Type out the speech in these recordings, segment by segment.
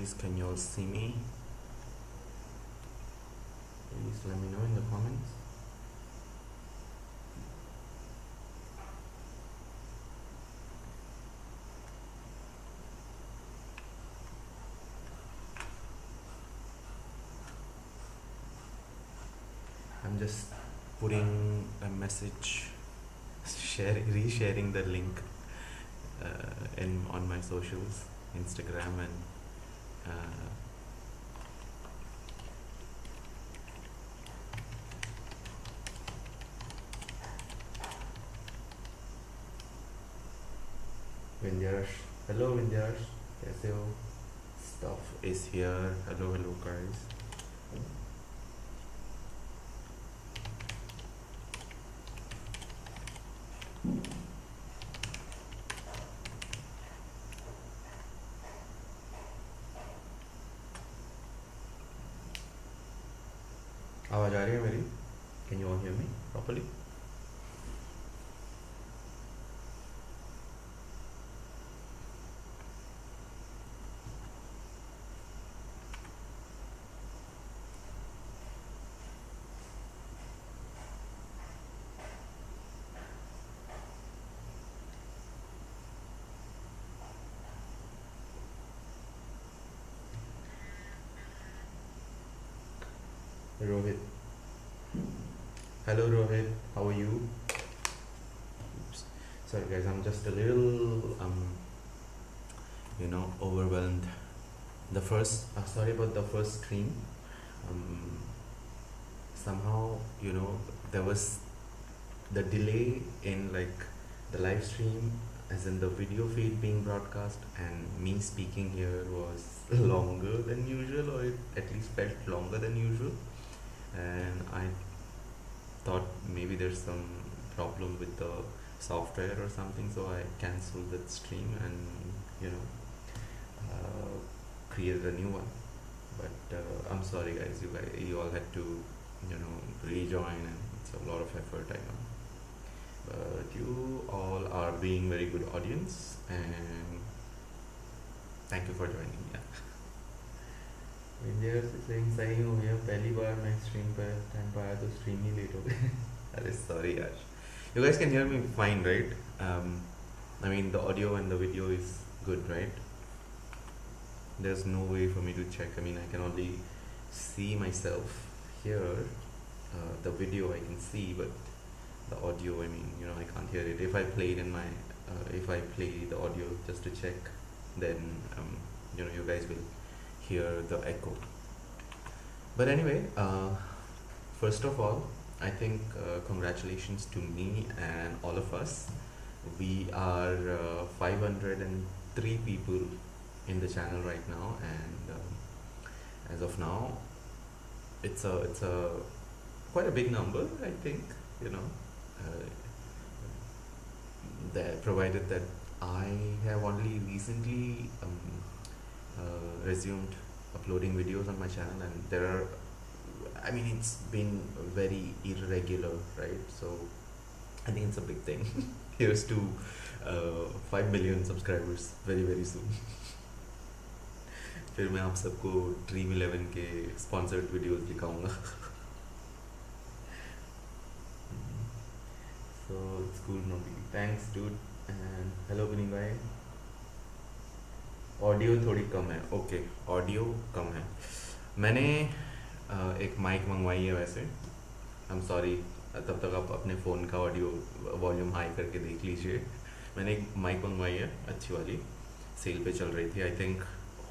guys, can you all see me? Please let me know in the comments. I'm just putting a message, resharing the link in on my socials, Instagram and uh, Vindyash. Hello Vindyash, कैसे हो? Stuff is here. Hello, hello guys. आवाज आ रही है मेरी? Can you all hear me properly? Rohit. Hello Rohit, how are you? Oops. Sorry guys, I'm just a little overwhelmed. The first sorry about the first stream. Um, Somehow, there was the delay in like the live stream, as in the video feed being broadcast, and me speaking here was longer than usual, or it at least felt longer than usual. And I thought maybe there's some problem with the software or something, so I canceled that stream and created a new one. But I'm sorry guys, you all had to rejoin, and it's a lot of effort, I know, but you all are being very good audience, and thank you for joining. Yeah. विंजर्स saying सही हो गया, पहली बार मैं stream पर time पर आया तो स्ट्रीम ही लेट हो गई. अरे सॉरी यार. You guys can hear me fine, right? I mean, the audio and the video is good, right? There's no way for me to check. I mean, I can only see myself here. The video I can see, but the audio, I mean, I can't hear it. If I play the audio just to check, then you guys will hear the echo. But anyway, first of all, I think congratulations to me and all of us. We are 503 people in the channel right now, and as of now, it's a quite a big number, I think. That provided that I have only recently resumed uploading videos on my channel, and it's been very irregular, right? So I think it's a big thing. Here's to 5 million subscribers very very soon. फिर मैं आप सबको Dream 11 के sponsored videos दिखाऊंगा. So it's cool, no biggie. Thanks dude. And hello Vinny bhai. Audio थोड़ी कम है. Okay, audio कम है. मैंने एक माइक मंगवाई है वैसे. आई एम सॉरी, तब तक आप अपने फ़ोन का ऑडियो वॉल्यूम हाई करके देख लीजिए. मैंने एक माइक मंगवाई है अच्छी वाली, सेल पे चल रही थी. आई थिंक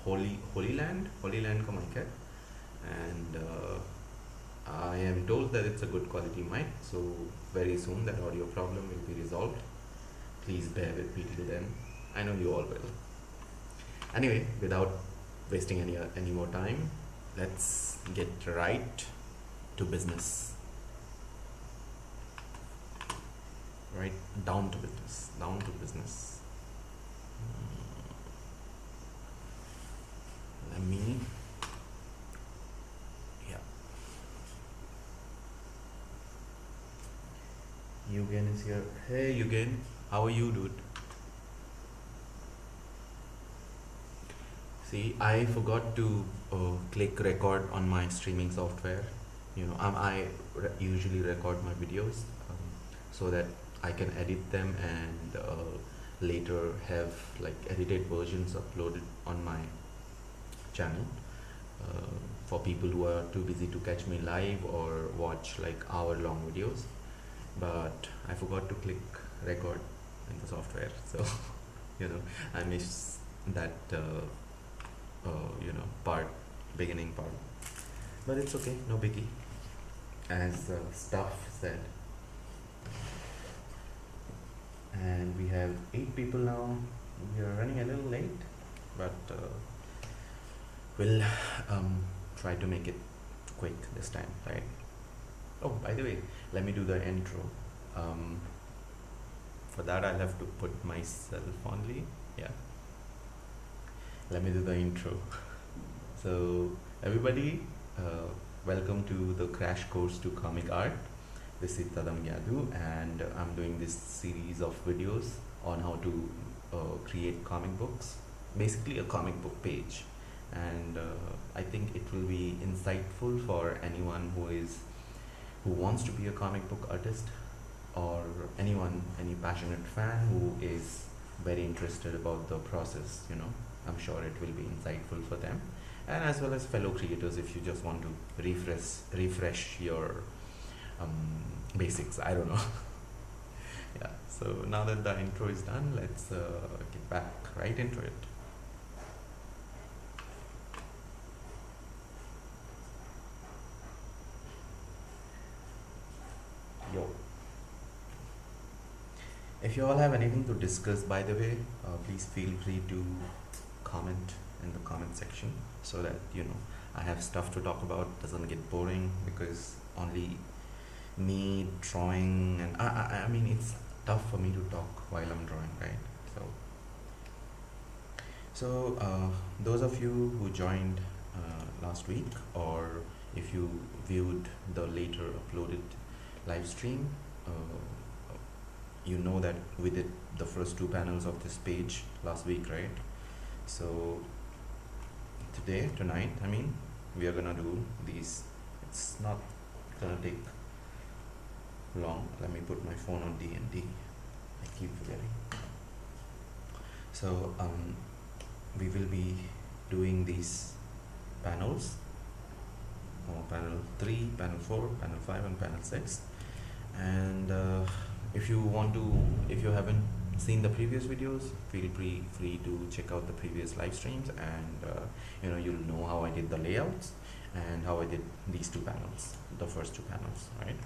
होली लैंड का माइक है, and I am told that it's a good quality mic. So very soon that audio problem will be resolved. Please bear with me till then. I know you all will. Anyway, without wasting any more time, let's get right to business. Right, down to business. Let me, yeah. Eugen is here. Hey Eugen, how are you, dude? See, I forgot to click record on my streaming software. Usually record my videos so that I can edit them and later have like edited versions uploaded on my channel uh, for people who are too busy to catch me live or watch like hour-long videos. But I forgot to click record in the software, so I missed that part, beginning part. But it's okay, no biggie. As staff said, and we have 8 people now. We are running a little late, but we'll try to make it quick this time, right? Oh, by the way, let me do the intro. Um, for that, I'll have to put myself only. Yeah. Let me do the intro. So, everybody, welcome to the crash course to comic art. This is Tadam Yadu, and I'm doing this series of videos on how to create comic books, basically a comic book page. And I think it will be insightful for anyone who wants to be a comic book artist, or any passionate fan who is very interested about the process. I'm sure it will be insightful for them, and as well as fellow creators if you just want to refresh your basics. I don't know. Yeah. So now that the intro is done, let's get back right into it. Yo. If you all have anything to discuss, by the way, please feel free to comment in the comment section so that I have stuff to talk about. Doesn't get boring because only me drawing, and I mean it's tough for me to talk while I'm drawing, right? So those of you who joined last week, or if you viewed the later uploaded live stream, you know that we did the first 2 panels of this page last week, right? So tonight, we are gonna do these. It's not gonna take long. Let me put my phone on D&D. I keep forgetting. So we will be doing these panels, panel 3, panel 4, panel 5 and panel 6. And if you haven't seen the previous videos, feel free to check out the previous live streams, and you'll know how I did the layouts and how I did these 2 panels, the first 2 panels, right?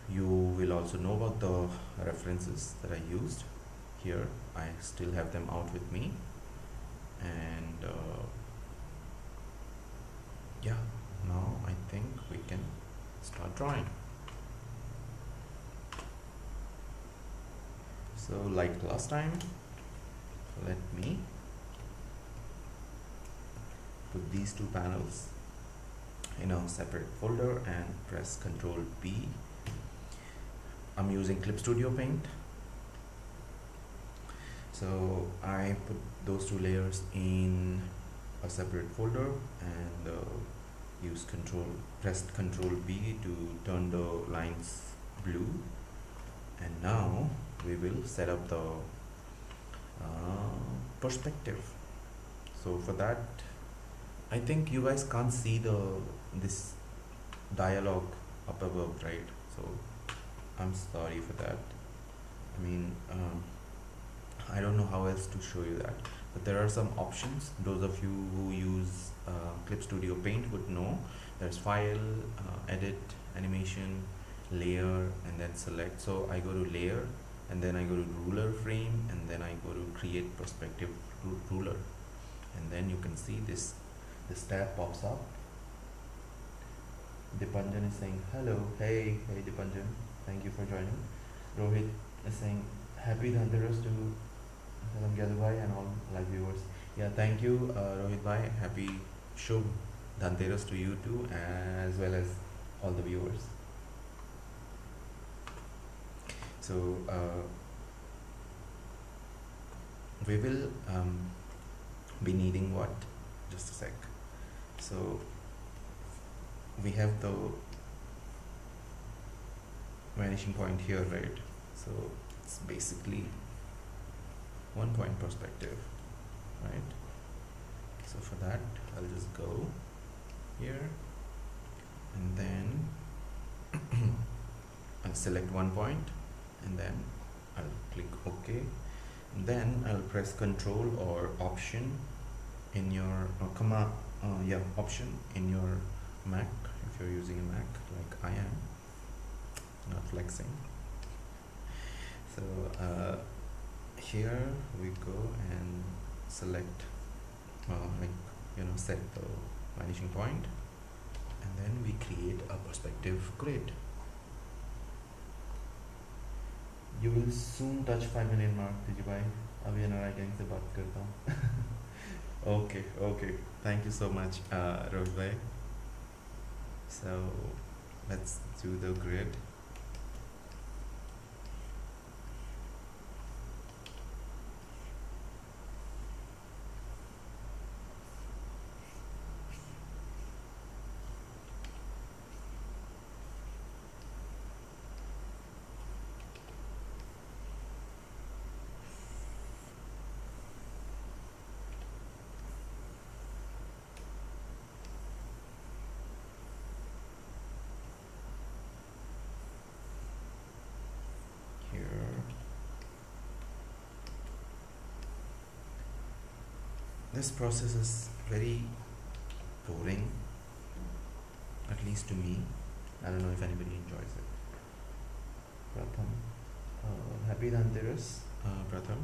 You will also know about the references that I used here. I still have them out with me, and yeah, now I think we can start drawing. So like last time, let me put these 2 panels in a separate folder and press Ctrl B. I'm using Clip Studio Paint. So I put those 2 layers in a separate folder and pressed Ctrl B to turn the lines blue. And now we will set up the perspective. So for that, I think you guys can't see this dialogue up above, right? So I'm sorry for that. I don't know how else to show you that, but there are some options. Those of you who use Clip Studio Paint would know. There's File, Edit, Animation, Layer, and then Select. So I go to Layer, and then I go to Ruler Frame, and then I go to Create Perspective Ruler, and then you can see this tab pops up. Dipanjan is saying hello. Hey Dipanjan, thank you for joining. Rohit is saying happy Dhanteras to Salam Bhai and all live viewers. Yeah, thank you Rohit Bhai. Happy Shubh Dhanteras to you too, as well as all the viewers. So we will be needing what? Just a sec. So we have the vanishing point here, right? So it's basically 1 point perspective, right? So for that, I'll just go here and then I'll select 1 point and then I'll click OK. And then I'll press Control or Option in your command, Option in your Mac if you're using a Mac like I am, not flexing. So here we go and select, set the vanishing point, and then we create a perspective grid. You will soon touch 5 minute mark, Tiji bhai. अभी अनुराग से बात करता हूँ. Okay. Thank you so much, Rohit bhai. So let's do the grid. This process is very boring, at least to me. I don't know if anybody enjoys it. Pratham, happy Dhanteras, Pratham.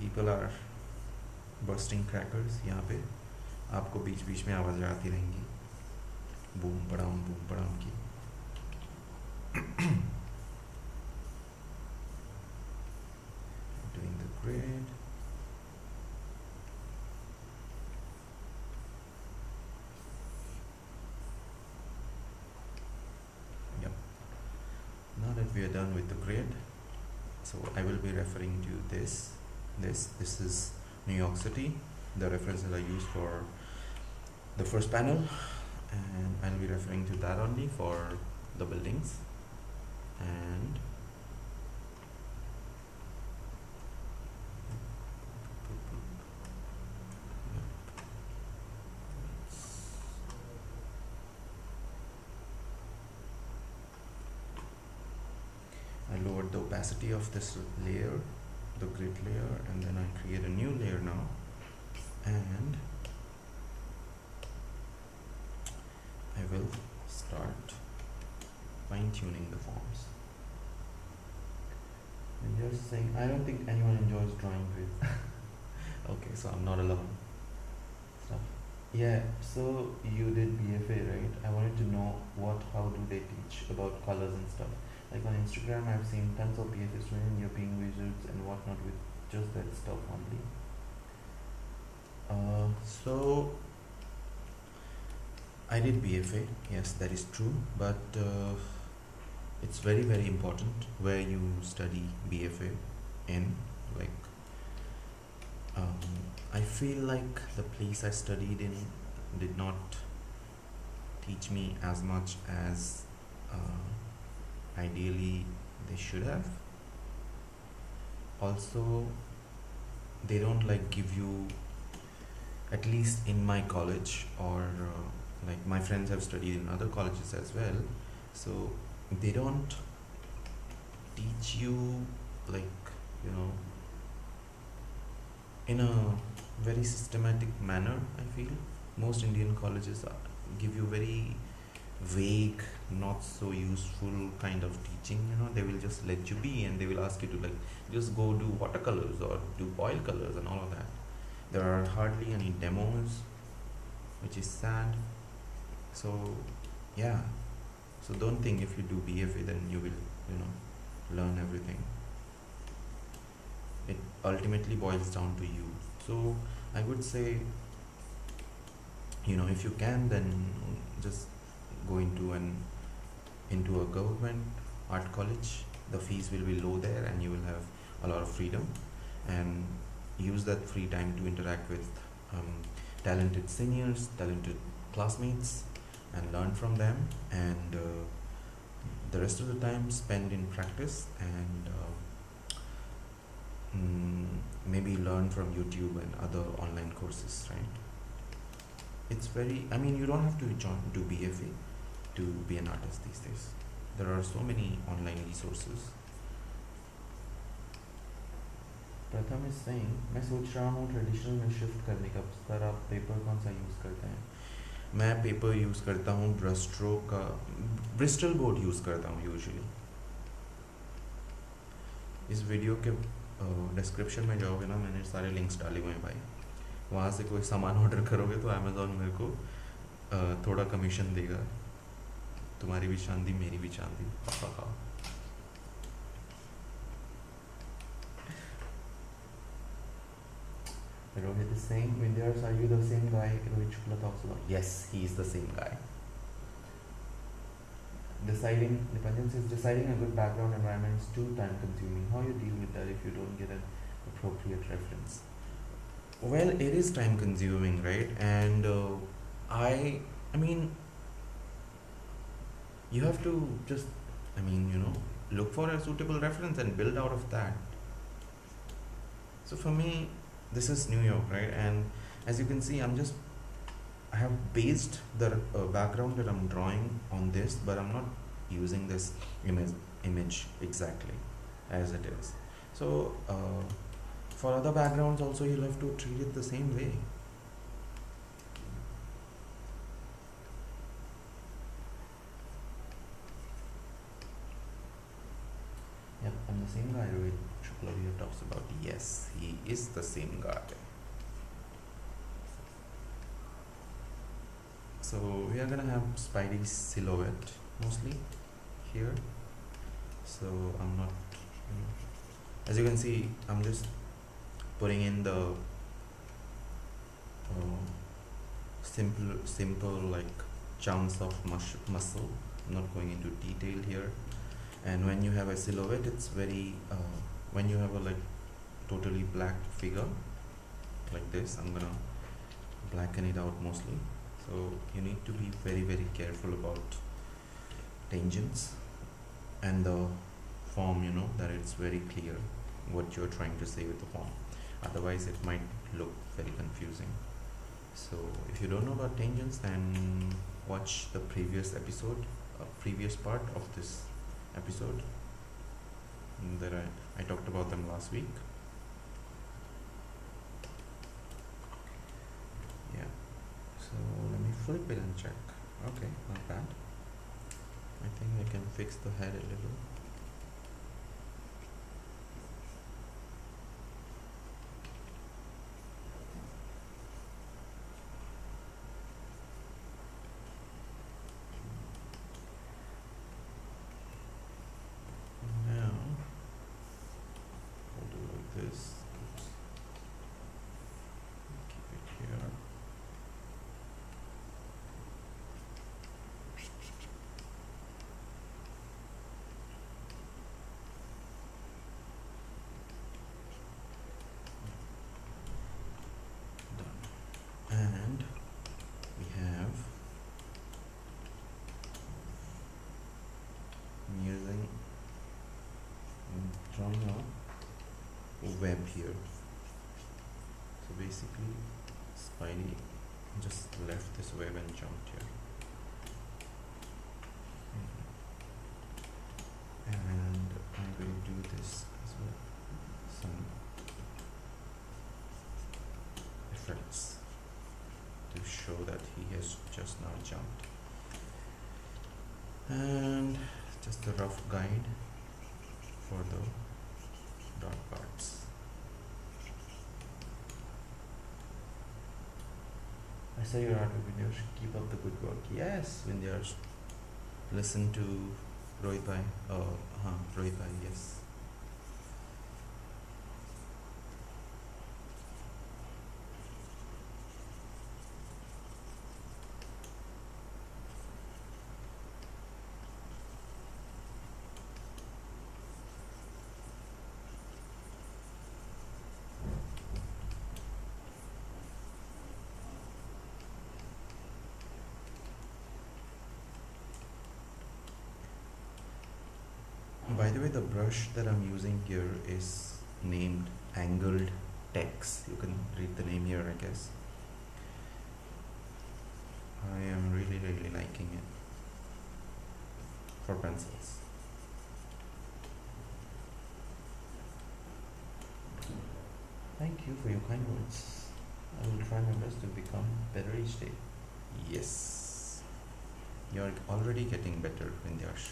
People are bursting crackers यहाँ पे. आपको बीच बीच में आवाज़ें आती रहेंगी, boom पड़ाम की. Doing the grid. Now that we are done with the grid, so I will be referring to this. This is New York City, the reference that I used for the first panel, and I'll be referring to that only for the buildings. And I lowered the opacity of this layer, the grid layer, and then I create a new layer now, and I will start fine-tuning the forms. And just saying, I don't think anyone enjoys drawing grids. Okay, so I'm not alone. Stuff. Yeah, so you did BFA, right? I wanted to know how do they teach about colors and stuff. Like on Instagram, I've seen tons of BFA students, European wizards and whatnot with just that stuff only. So I did BFA, yes, that is true, but it's very, very important where you study BFA in. Like, I feel like the place I studied in did not teach me as much as ideally they should have. Also, they don't give you, at least in my college, or my friends have studied in other colleges as well, so they don't teach you in a very systematic manner. I feel most Indian colleges give you very vague, not so useful kind of teaching. They will just let you be, and they will ask you to just go do watercolors or do oil colors and all of that. There are hardly any demos, which is sad. So yeah, so don't think if you do BFA then you will learn everything. It ultimately boils down to you. So I would say, if you can, then just go into a government art college. The fees will be low there and you will have a lot of freedom, and use that free time to interact with um, talented seniors, talented classmates, and learn from them. And the rest of the time spend in practice and maybe learn from YouTube and other online courses, right? It's very, I mean, you don't have to do BFA to be an artist these days. There are so many online resources. प्रथम is saying मैं सोच रहा हूँ traditional में shift करने का, पर आप पेपर कौन सा यूज़ करते हैं? मैं पेपर यूज़ करता हूँ ब्रश स्ट्रोक का, ब्रिस्टल बोर्ड यूज़ करता हूँ यूजुअली। इस वीडियो के डिस्क्रिप्शन में जाओगे ना, मैंने सारे लिंक्स डाले हुए हैं भाई, वहाँ से कोई सामान ऑर्डर करोगे तो अमेज़ॉन मेरे को थोड़ा कमीशन देगा। तुम्हारी भी चांदी मेरी भी चांदी। Rohit is saying, Vidyars, are you the same guy Rohit Shukla talks about? Yes, he is the same guy. Dependence is deciding a good background environment is too time consuming. How you deal with that if you don't get an appropriate reference? Well, it is time consuming, right? And I mean, you have to just, look for a suitable reference and build out of that. So for me, this is New York, right? And as you can see, I have based the background that I'm drawing on this, but I'm not using this image exactly as it is. So for other backgrounds also, you'll have to treat it the same way. Yep, I'm the same guy Rohit Shukla here talks about. Yes, he is the same guy. So we are gonna have Spidey's silhouette mostly here. So I'm not, as you can see, I'm just putting in the simple like chunks of muscle. I'm not going into detail here. And when you have a silhouette, it's very when you have a like totally black figure like this, I'm gonna blacken it out mostly. So you need to be very careful about tangents and the form, that it's very clear what you're trying to say with the form. Otherwise it might look very confusing. So if you don't know about tangents, then watch the previous episode, previous part of this episode that I talked about them last week. Yeah, so let me flip it and check. Okay, not bad. I think I can fix the head a little. Now I'll do like this. Oops. Keep it here. Done. And we have, drawing a web here. So basically Spidey just left this web and jumped here. And I'm going to do this as well, some effects to show that he has just now jumped, and just a rough guide for the dark parts. I saw your art videos. Keep up the good work. Yes, Vindyars. Listen to Rohit Bhai. Rohit Bhai, yes. By the way, the brush that I'm using here is named Angled Tex. You can read the name here, I guess. I am really liking it for pencils. Thank you for your kind words. I will try my best to become better each day. Yes. You're already getting better, Vindyash.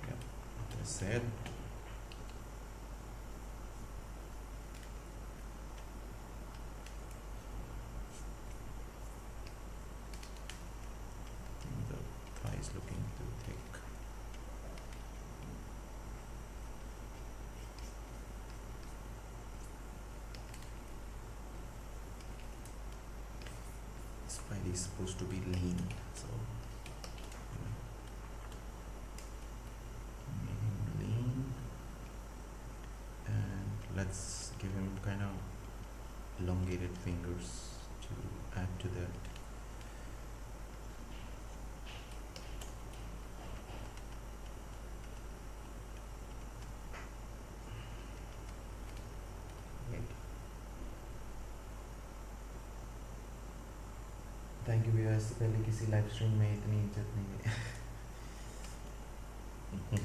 Yep, like I said. The thigh is looking too thick. Spidey is supposed to be lean, so make him lean, and let's give him kind of elongated fingers to add to that. Thank you भैया, इससे पहले किसी live stream में इतनी इज्जत नहीं मिली।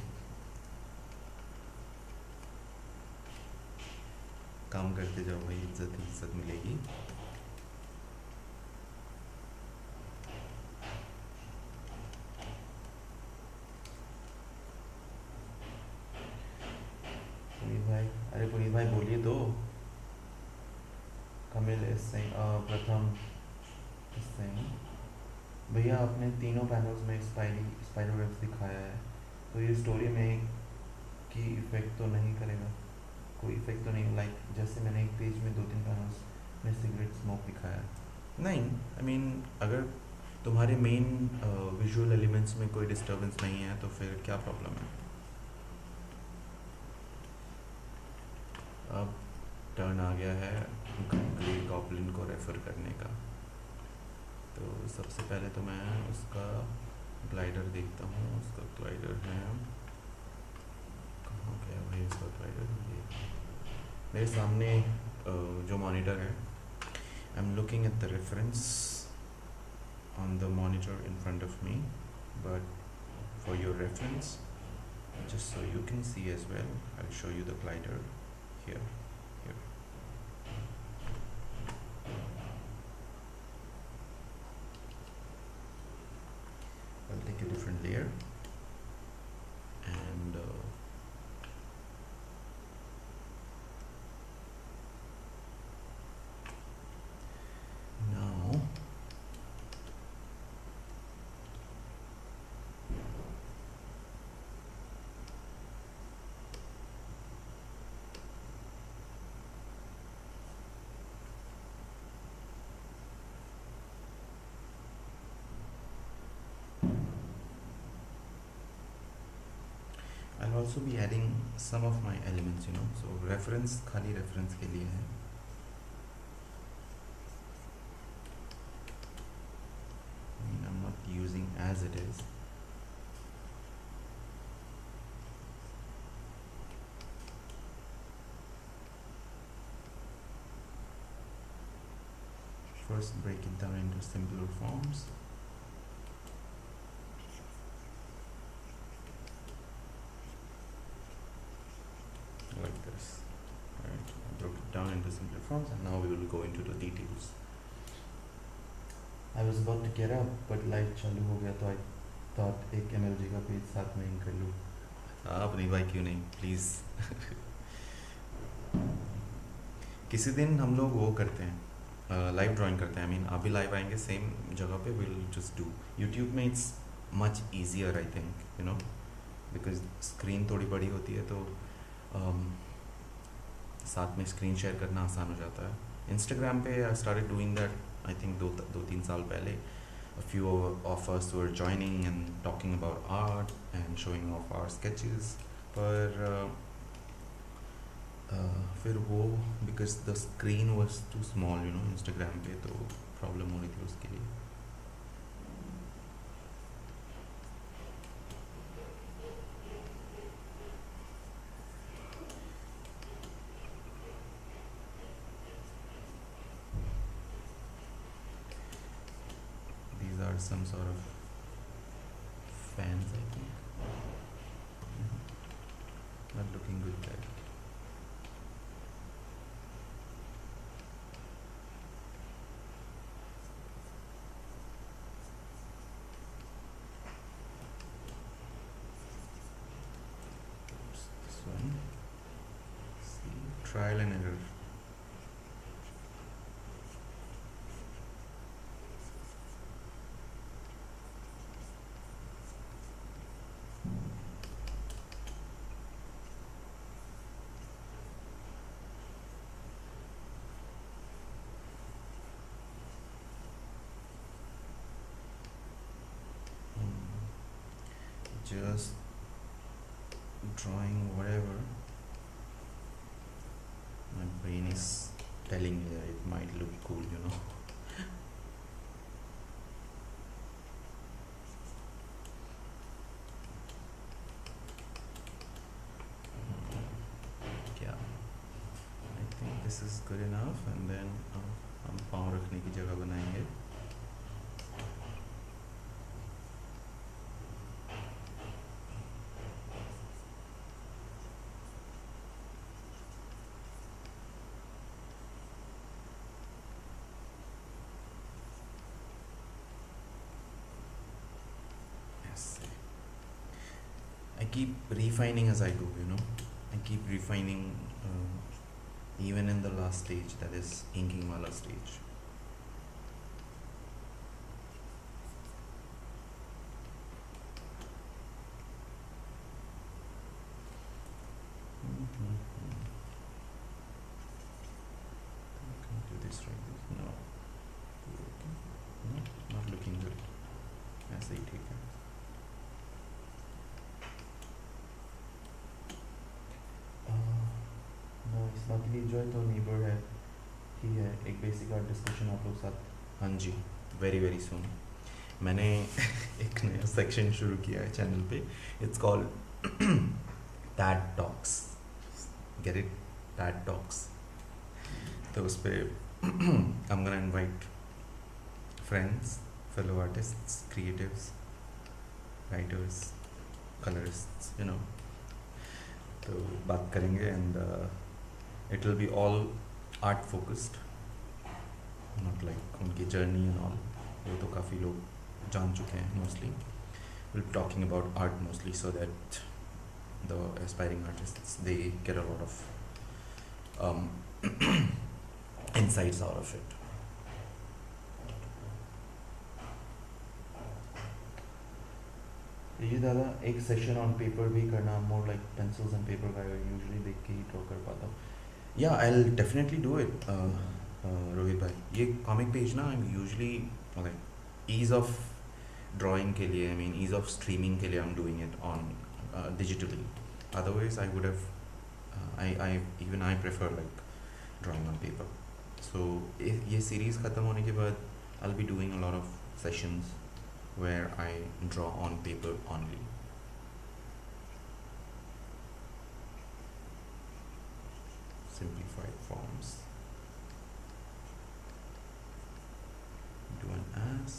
काम करते जाओ भाई, इज्जत इज्जत मिलेगी। पुनीत भाई, अरे पुनीत भाई बोलिए तो। कमिल इस प्रथम भैया आपने तीनों पैनल्स में स्पाइडर वेब्स दिखाया है, तो ये स्टोरी में की इफेक्ट तो नहीं करेगा? कोई इफेक्ट तो नहीं, लाइक जैसे मैंने एक पेज में 2-3 पैनल्स में सिगरेट स्मोक दिखाया? नहीं, आई मीन अगर तुम्हारे मेन विजुअल एलिमेंट्स में कोई डिस्टर्बेंस नहीं है तो फिर क्या प्रॉब्लम है? अब टर्न आ गया है ग्रे गॉब्लिन को रेफर करने का। तो सबसे पहले तो मैं उसका ग्लाइडर देखता हूँ। उसका ग्लाइडर है, कहाँ गया भाई उसका ग्लाइडर? ये मेरे सामने जो मॉनिटर है, I am looking at the reference on the monitor in front of me, but for your reference, just so you can see as well, I'll show you the glider here. I'll take a different layer and now I'll also be adding some of my elements, so reference खाली reference के लिए है। I mean, I'm not using as it is. First break it down into simpler forms. Like this, right? I broke it down into simpler forms, and now we will go into the details. I was about to get up, but live चालू हो गया, तो I thought एक MLG का page साथ में ही कर लूँ। आप नहीं भाई, क्यों नहीं, प्लीज़। किसी दिन हम लोग वो करते हैं, लाइव ड्राइंग करते हैं। आई मीन आप भी लाइव आएंगे सेम जगह पे, विल जस्ट डू। यूट्यूब में it's much easier I think, because screen थोड़ी बड़ी होती है, तो साथ में स्क्रीन शेयर करना आसान हो जाता है। इंस्टाग्राम पे I started doing that, I think 2-3 साल पहले। A few of us were joining and talking about art and showing of our sketches, पर फिर वो because the screen was too small you know Instagram पे, तो problem हो रही थी उसके लिए. These are some sort of fans, I think. Not looking good there. Oops, this one. See, trial and error. Just drawing whatever my brain is telling me that it might look cool, you know. Yeah, I think this is good enough, and then हम पाँव रखने की जगह बनाएंगे. Yes. I keep refining as I go, you know. I keep refining even in the last stage, that is inking wala stage. Can do this right? No. No, not looking good. ऐसे ही ठीक है. बाकी जो है तो neighbour है, ठीक है. एक बेसिक आर्ट डिस्कशन आप लोग साथ. हाँ जी, वेरी वेरी सून. मैंने एक नया सेक्शन शुरू किया है चैनल पे. It's called TED talks. Get it? TED talks. तो उस पर I am gonna invite friends, fellow artists, creatives, writers, colorists, you know. तो बात करेंगे and it will be all art focused, not like उनकी journey and all. वो तो काफ़ी लोग जान चुके हैं mostly. We'll be talking about art mostly so that the aspiring artists, they get a lot of insights out of it. ये दादा एक सेशन ऑन पेपर भी करना, more like pencils and paper का यूजुअली देख के ही ड्रॉ कर पाता हूँ. या I will definitely do it Rohit भाई. ये कॉमिक पेज ना I am usually like ease of drawing के लिए, I mean ease of streaming के लिए I am doing it on digitally. Otherwise I would have I even I prefer like drawing on paper. So ये series ख़त्म होने के बाद I will be doing a lot of sessions where I draw on paper only. Simplified forms. Do an S.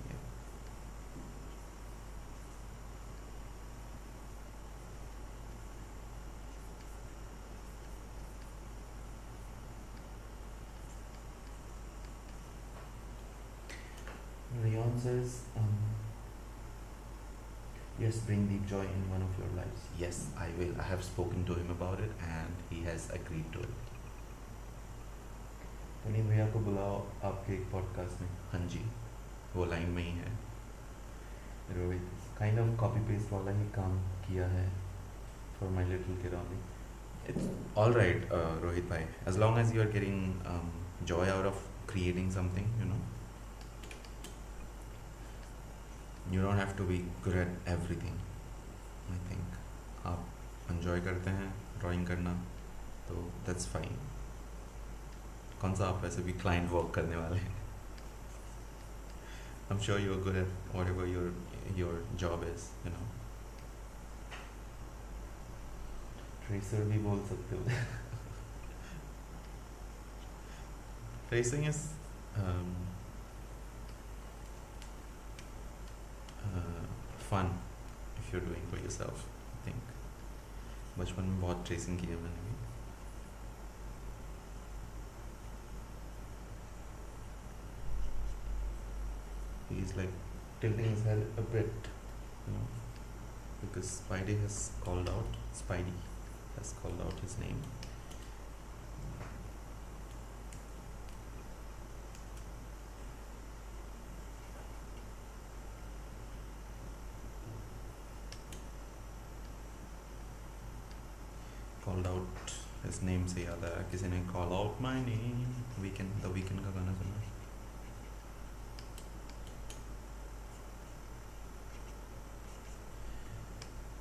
Yeah. Leon says, yes, bring deep joy in one of your lives. Yes, I will. I have spoken to him about it and he has agreed to it. Puneet भैया को बुलाओ आपके एक podcast में. हाँ जी, वो line में ही है. Rohit kind of copy paste वाला ही काम किया है for my little kid only. It's all right Rohit भाई, as long as you are getting joy out of creating something, you know. You don't have to be good at everything, I think. आप enjoy करते हैं drawing करना, तो that's fine. कौन सा आप वैसे भी क्लाइंट वर्क करने वाले हैं? I'm sure you're good at whatever your job is, you know. Tracer भी बोल सकते हो. Tracing is fun if you're doing for yourself, I think. बचपन में बहुत ट्रेसिंग की है मैंने भी. He's like tilting his head a bit, you know, because Spidey has called out his name. Called out his name से याद आया किसी ने call out my name. The weekend का गाना सुना?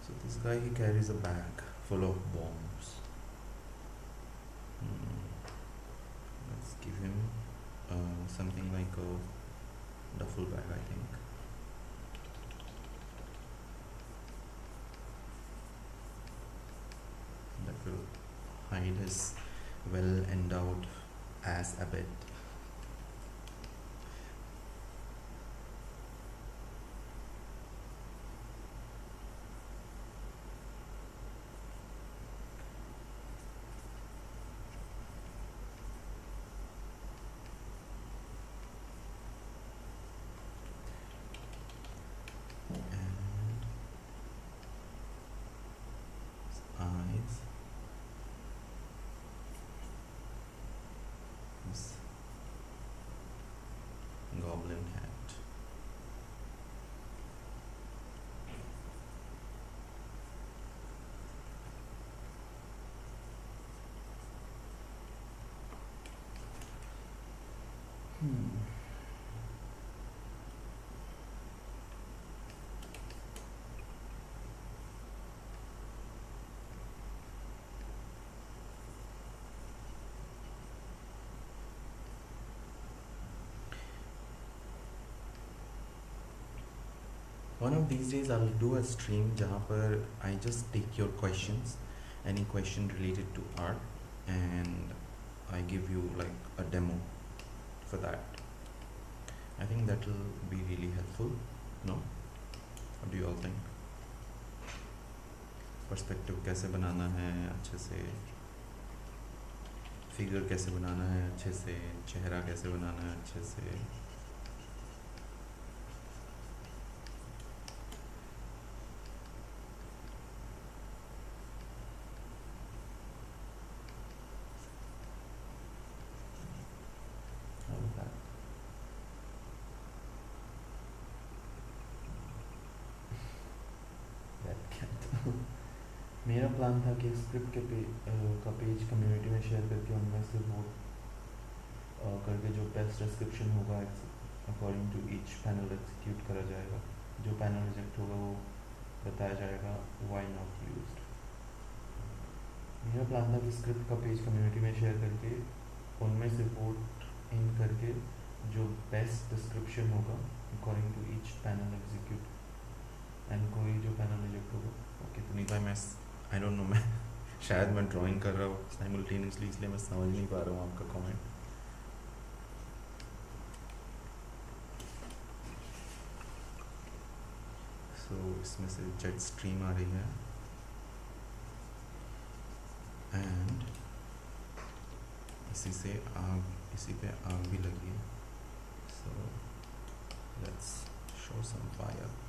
So this guy, he carries a bag full of bombs. Let's give him something like a duffel bag, I think. That will hide his well-endowed ass a bit. Eyes. This goblin hat. One of these days I'll do a stream जहाँ पर I just take your questions, any question related to art, and I give you like a demo for that. I think that will be really helpful. No? What do you all think? Perspective कैसे बनाना है अच्छे से, figure कैसे बनाना है अच्छे से, चेहरा कैसे बनाना है अच्छे से. मेरा प्लान था कि स्क्रिप्ट के पेज कम्युनिटी में शेयर करके उनमें से वोट करके जो बेस्ट डिस्क्रिप्शन होगा according to each panel execute करा जाएगा. जो पैनल रिजेक्ट होगा वो बताया जाएगा व्हाई नॉट यूज्ड. मेरा प्लान था कि स्क्रिप्ट का पेज कम्युनिटी में शेयर करके उनमें से वोट इन करके जो बेस्ट डिस्क्रिप्शन होगा according to each panel execute, and कोई जो पैनल रिजेक्ट होगा कितनी बार मैं आई डोंट नो, मैं शायद मैं ड्राइंग कर रहा हूँ साइमल्टेनियसली, इसलिए मैं समझ नहीं पा रहा हूँ आपका कमेंट. सो इसमें से जेट स्ट्रीम आ रही है एंड इसी पे आग भी लगी है. So let's show some fire.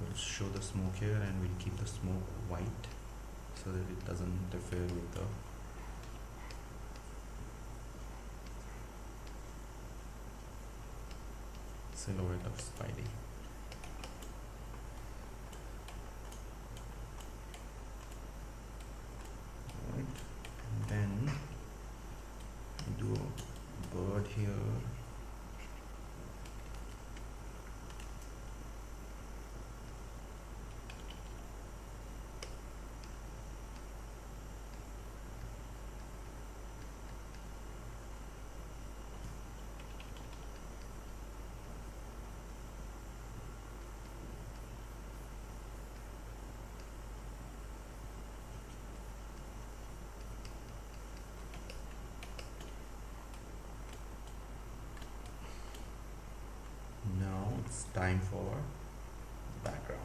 We'll show the smoke here and we'll keep the smoke white so that it doesn't interfere with the silhouette of Spidey. Right, and then we do a bird here. it's time for background.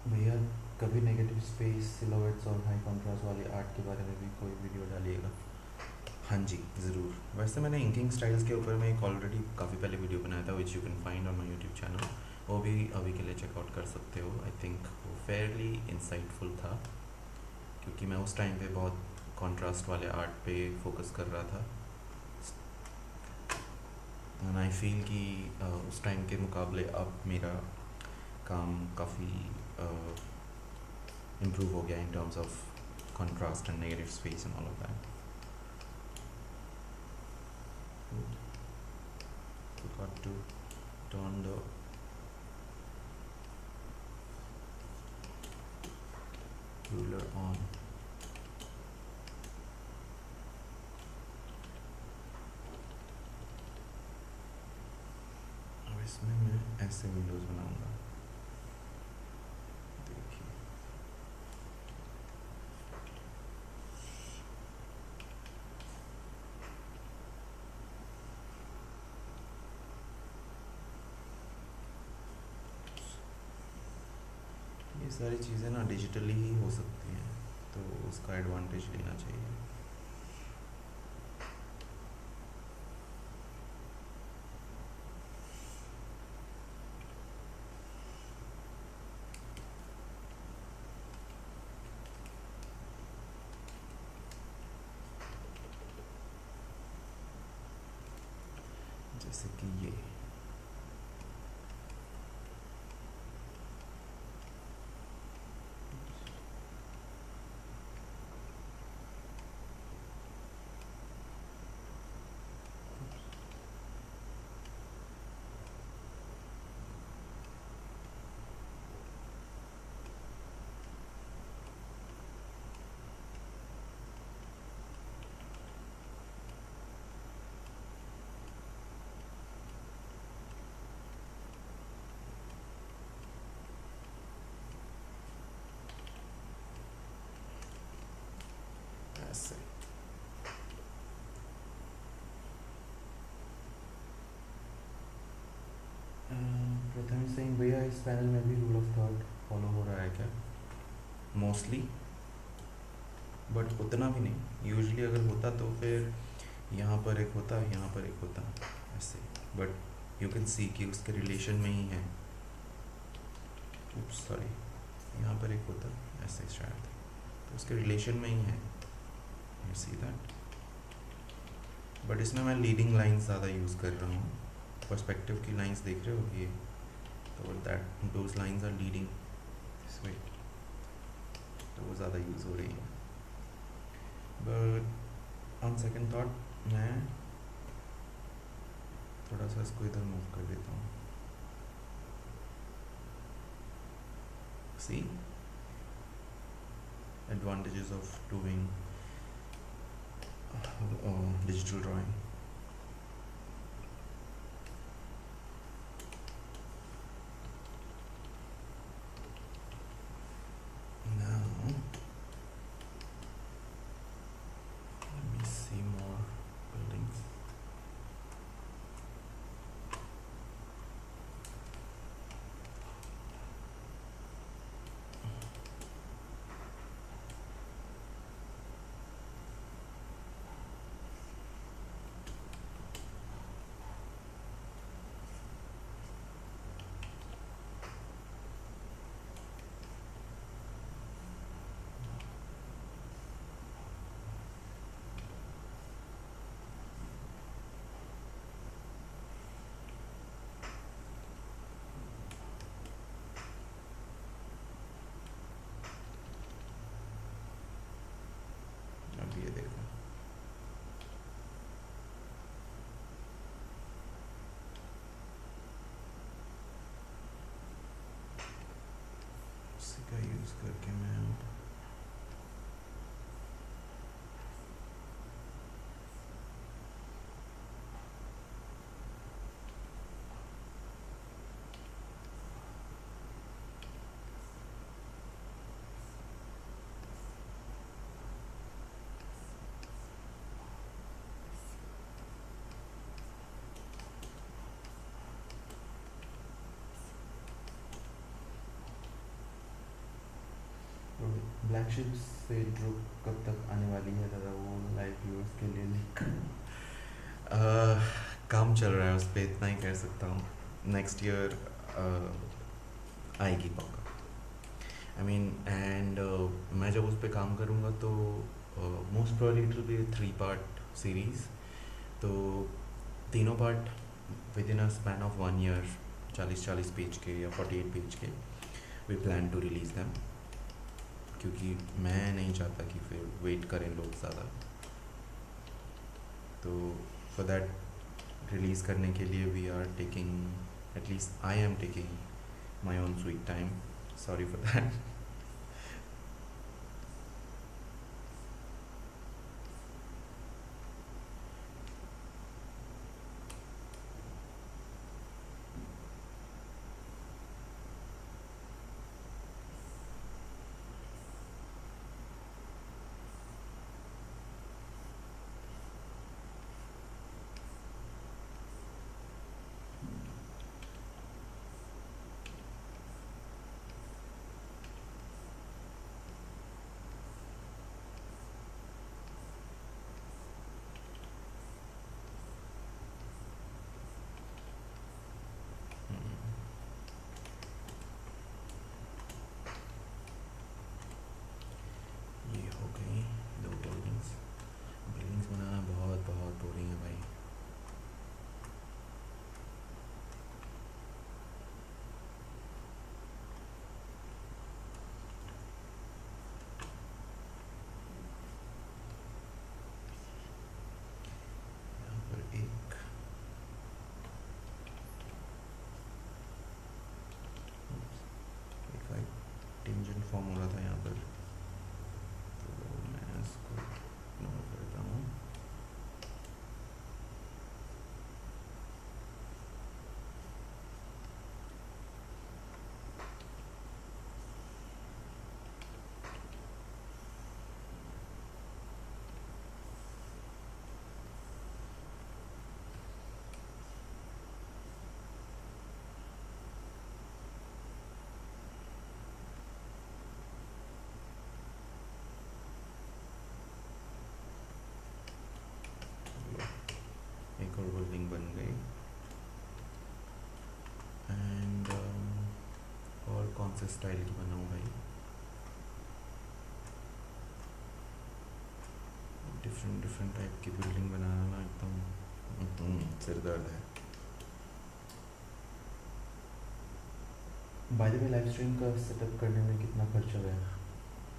भैया कभी negative space सिलोवेट्स और high contrast वाली art के बारे में भी कोई video डालिएगा। हाँ जी ज़रूर। वैसे मैंने इंकिंग स्टाइल्स के ऊपर में एक ऑलरेडी काफ़ी पहले वीडियो बनाया था which you can find on my YouTube channel, वो भी अभी के लिए चेकआउट कर सकते हो। आई थिंक वो फेयरली इंसाइटफुल था क्योंकि मैं उस टाइम पे बहुत कॉन्ट्रास्ट वाले आर्ट पे फोकस कर रहा था एंड आई फील कि उस टाइम के मुकाबले अब मेरा काम काफ़ी improve हो गया in terms of contrast and negative space and all of that. Forgot to turn the ruler on. अब इसमें मैं ऐसे विंडोज बनाऊंगा, देखिए। ये सारी चीज़ें ना डिजिटली ही हो सकती हैं, तो उसका एडवांटेज लेना चाहिए। जैसे कि ये ऐसे। प्रथम सिंह भैया इस पैनल में भी रूल ऑफ थर्ड फॉलो हो रहा है क्या? मोस्टली, बट उतना भी नहीं। यूजुअली अगर होता तो फिर यहाँ पर एक होता, यहाँ पर एक होता, ऐसे। बट यू कैन सी कि उसके रिलेशन में ही है। सॉरी, यहाँ पर एक होता ऐसे शायद, तो उसके रिलेशन में ही है। You see that. बट इसमें मैं लीडिंग लाइंस ज़्यादा यूज़ कर रहा हूँ। पर्सपेक्टिव की लाइंस देख रहे हो ये, तो that those lines are leading this way, तो वो ज़्यादा यूज़ हो रही है। बट ऑन सेकेंड थॉट मैं थोड़ा सा इसको इधर मूव कर देता हूँ। See advantages of doing digital drawing. Now let me see more buildings. अब ये देखो, इसी का यूज़ करके मैं ब्लैक शिप से ड्रॉप कब तक आने वाली है दादा, वो लाइव व्यूअर्स के लिए लिंक? काम चल रहा है उस पर, इतना ही कह सकता हूँ। नेक्स्ट ईयर आएगी पक्का। आई मीन एंड मैं जब उस पर काम करूँगा तो most probably it will be 3 part series. तो तीनों part within a span of 1 year, 40-40 page के या 48 पेज के, we plan to release them. क्योंकि मैं नहीं चाहता कि फिर वेट करें लोग ज़्यादा। तो फॉर दैट रिलीज़ करने के लिए we are taking, at least I am taking my own sweet time. Sorry for that. ये हो गई 2 बिल्डिंग्स। बिल्डिंग्स बनाना बहुत बहुत बोरिंग है भाई। यहाँ पर एक टेंजेंट फॉर्म हो रहा था यहाँ पर, तो मैं इसको इग्नोर करता हूँ। एक और बिल्डिंग बन गई। एंड और कौन से स्टाइल की बनाऊँ भाई? डिफरेंट डिफरेंट टाइप की बिल्डिंग बनाना ना एकदम सिर दर्द है। By the way, live stream का सेटअप करने में कितना खर्चा गया?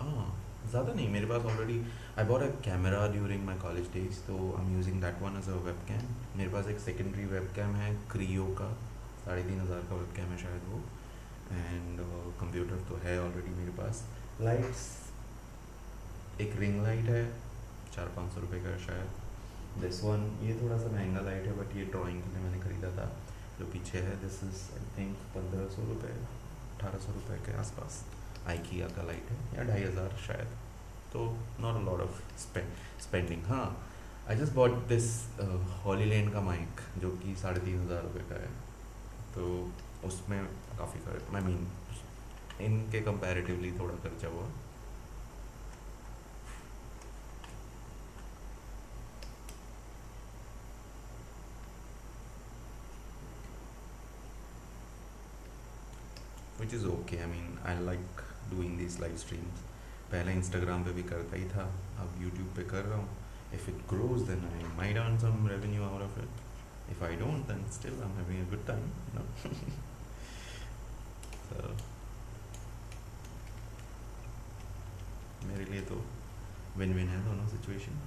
हाँ, ज़्यादा नहीं। मेरे पास already I bought a camera during my college days, तो I am using that one as a web cam. मेरे पास एक सेकेंडरी वेब कैम है क्रियो का, 3,500 का वेब कैम है शायद वो। एंड कंप्यूटर तो है ऑलरेडी मेरे पास। लाइट्स, एक रिंग लाइट है 400-500 रुपये का शायद। दिस वन, ये थोड़ा सा महंगा लाइट है, बट ये ड्राइंग के लिए मैंने ख़रीदा था। जो पीछे है, दिस इज़ आई थिंक 1,500 रुपये, 1,800 रुपये के आसपास। आईकिया का लाइट है, या 2,500 शायद। तो not a lot of spending. हाँ, I just bought this Hollyland का माइक, जो कि 3,500 रुपये का है। तो उसमें काफ़ी खर्च, आई मीन इनके कंपैरेटिवली थोड़ा खर्चा हुआ। Which is okay. I mean I like doing this live streams. पहले इंस्टाग्राम पे भी करता ही था, अब यूट्यूब पे कर रहा हूँ। If it grows then I might earn some revenue out of it. If I don't then still I am having a good time, you know. So, मेरे लिए तो विन विन है दोनों सिचुएशन।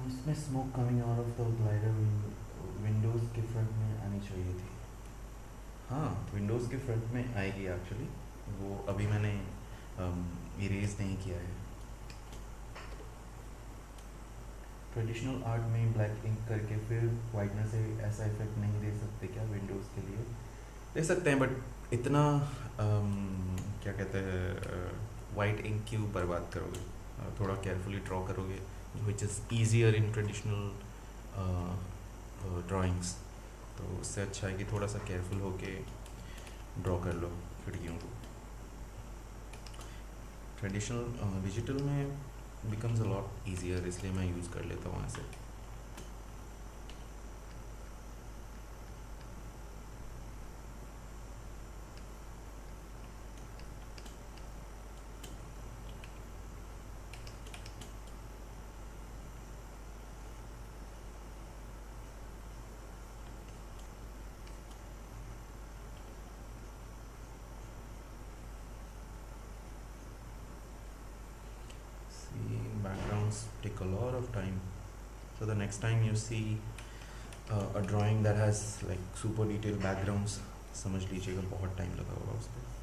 इसमें smoke coming out of the glider Windows के front में आनी चाहिए थी. हाँ, विंडोज़ के फ्रंट में आएगी एक्चुअली. वो अभी मैंने इरेज नहीं किया है. ट्रेडिशनल आर्ट में ब्लैक इंक करके फिर वाइटनर से ऐसा इफेक्ट नहीं दे सकते क्या विंडोज़ के लिए? दे सकते हैं, बट इतना क्या कहते हैं, वाइट इंक क्यों बर्बाद करोगे? थोड़ा केयरफुली ड्रॉ करोगे, which is easier in traditional drawings. तो उससे अच्छा है कि थोड़ा सा केयरफुल होके ड्रॉ कर लो खिड़कियों को. ट्रेडिशनल डिजिटल में बिकम्स अ लॉट ईजियर, इसलिए मैं यूज़ कर लेता हूँ ऐसे. See, backgrounds take a lot of time. So the next time you see a drawing that has like super detailed backgrounds, समझ लीजिएगा बहुत टाइम लगा होगा उस पर.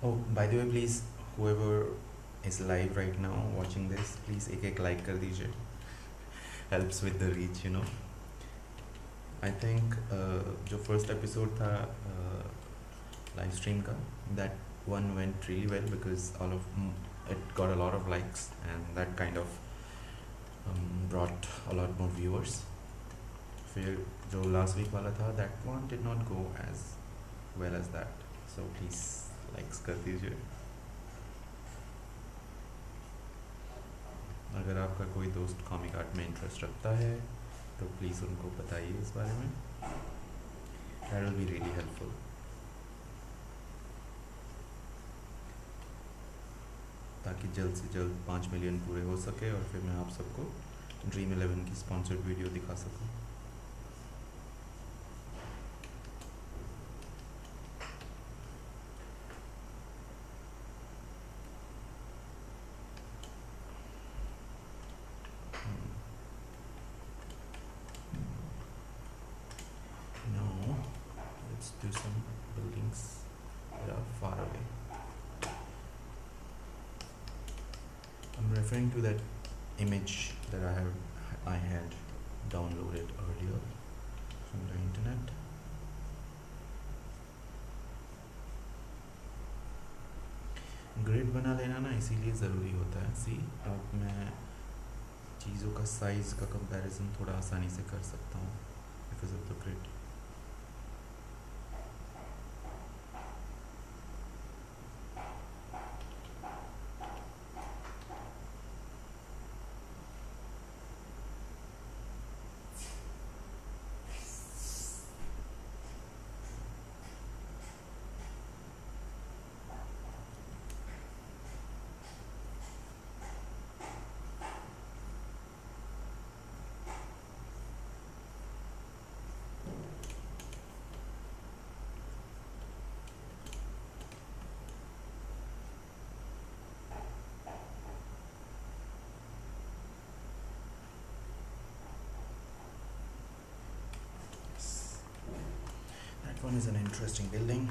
Oh, by the way, please, whoever is live right now watching this, please एक like कर दीजिए. Helps with the reach, you know. I think जो first episode था live stream का, that one went really well because it got a lot of likes, and that kind of brought a lot more viewers. फिर जो last week वाला था, that one did not go as well as that. So please likes कर दीजिए. अगर आपका कोई दोस्त कॉमिक आर्ट में इंटरेस्ट रखता है तो प्लीज़ उनको बताइए इस बारे में. That will be really helpful. ताकि जल्द से जल्द 5 मिलियन पूरे हो सके और फिर मैं आप सबको ड्रीम 11 की स्पॉन्सर्ड वीडियो दिखा सकूं. Now let's do some buildings that are far away. I'm referring to that image that I had downloaded earlier from the internet. Grid बना लेना ना इसीलिए ज़रूरी होता है. सी, अब मैं चीज़ों का साइज़ का कंपैरिजन थोड़ा आसानी से कर सकता हूँ because of the grid. That one is an interesting building.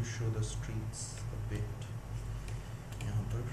show the streets a bit यहाँ पर.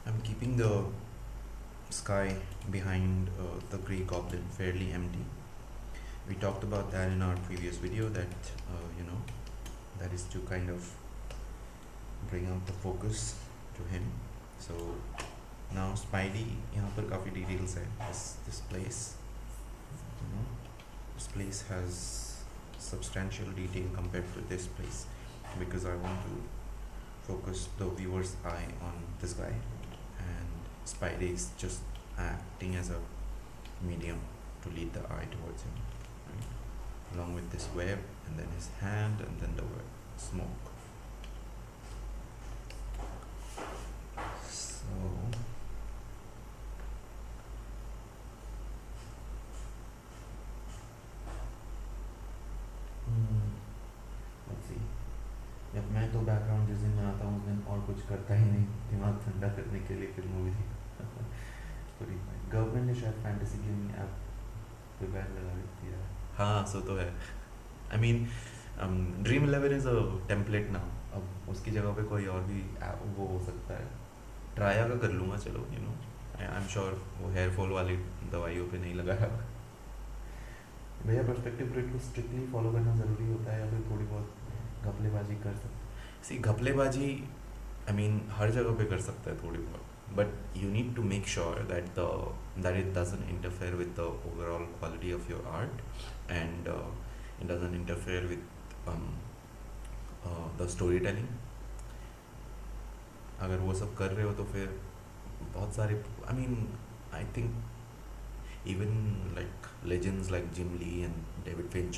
I'm keeping the sky behind the Grey Goblin fairly empty. We talked about that in our previous video that that is to kind of bring out the focus to him. So now Spidey यहाँ पर काफ़ी details है. This place, this place has substantial detail compared to this place because I want to focus the viewer's eye on this guy. And Spidey is just acting as a medium to lead the eye towards him, right? Along with this web, and then his hand, and then the web, smoke. So let's see. जब मैं तो background जिस दिन बनाता हूँ उस दिन और कुछ करता ही नहीं, दिमाग ठंडा करने के लिए फिर मूवी देखता. गवर्नमेंट ने शायद फैंटेसी गेमिंग ऐप पे बैन लगा दिया है. हाँ सो तो है. I mean dream 11 is a template now. अब उसकी जगह पे कोई और भी वो हो सकता है. ट्राया का कर लूँगा चलो. आई एम श्योर वो हेयर फॉल वाली दवाइयों पे नहीं लगाया. भैया पर्सपेक्टिव ग्रिड को स्ट्रिक्टली फॉलो करना ज़रूरी होता है या फिर थोड़ी बहुत घपलेबाजी कर सकते? सी घपलेबाजी आई मीन हर जगह पे कर सकता है थोड़ी बहुत, but you need to make sure that it doesn't interfere with the overall quality of your art, and it doesn't interfere with the storytelling. अगर वो सब कर रहे हो तो फिर बहुत सारे I think even like legends like Jim Lee and David Finch,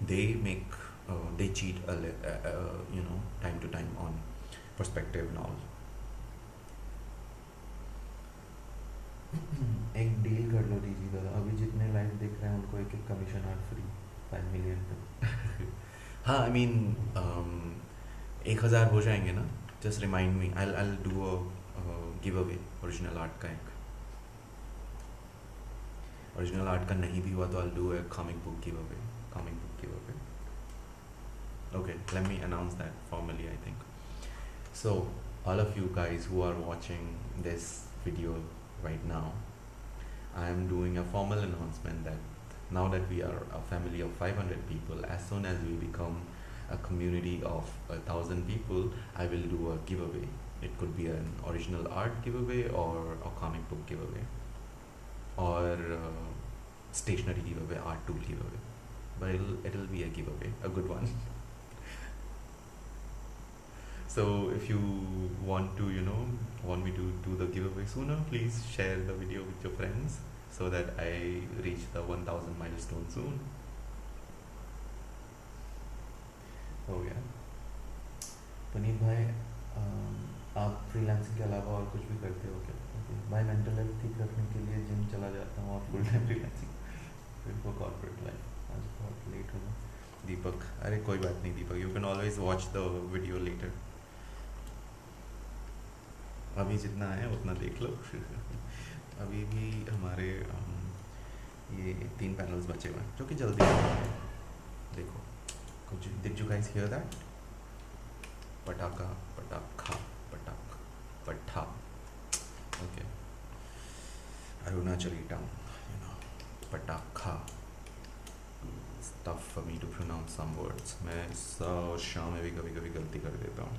they cheat time to time on perspective and all. एक डील कर लो डीजी दादा, अभी जितने लाइव देख रहे हैं उनको एक कमीशन आर्ट फ्री 5 मिलियन तक. हाँ आई मीन 1000 हो जाएंगे ना. Just remind me, I'll do a give away original art का. एक ओरिजिनल आर्ट का नहीं भी हुआ तो I'll do a comic book giveaway. Okay, let me announce that formally. I think so. All of you guys who are watching this video right now, I am doing a formal announcement that now that we are a family of 500 people, as soon as we become a community of 1,000 people, I will do a giveaway. It could be an original art giveaway or a comic book giveaway or stationery giveaway, art tool giveaway, but it'll be a giveaway, a good one. So if you want me to do the giveaway sooner, please share the video with your friends so that I reach the 1000 milestone soon. Oh yeah. Puneet भाई, आप freelancing के अलावा और कुछ भी करते हो क्या? भाई मेंटल हेल्थ ठीक रखने के लिए जिम चला जाता हूँ और फुल टाइम फ्रीलांसिंग, फिर वो कॉर्पोरेट लाइफ. आज बहुत लेट हो गया. दीपक, अरे कोई बात नहीं Deepak, you can always watch the video later. अभी जितना है उतना देख लो. अभी भी हमारे ये 3 पैनल्स बचे हुए हैं जो कि जल्दी देखो. कुछ did you guys here that? पटाखा पटाखा पटाख पटा. Okay, Arunachali town. Pataka. It's tough for me to pronounce some words. मैं सा और शाह में भी कभी कभी गलती कर देता हूँ.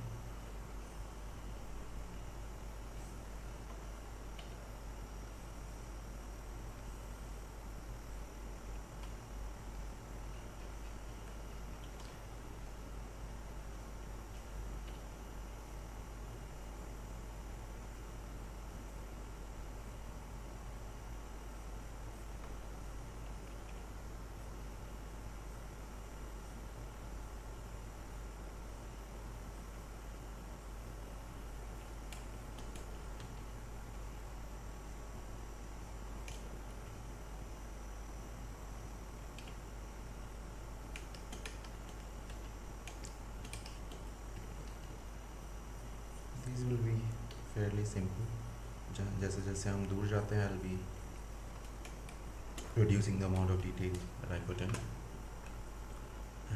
These will be fairly simple. जैसे जैसे हम दूर जाते हैं, I'll be reducing the amount of detail that I put in.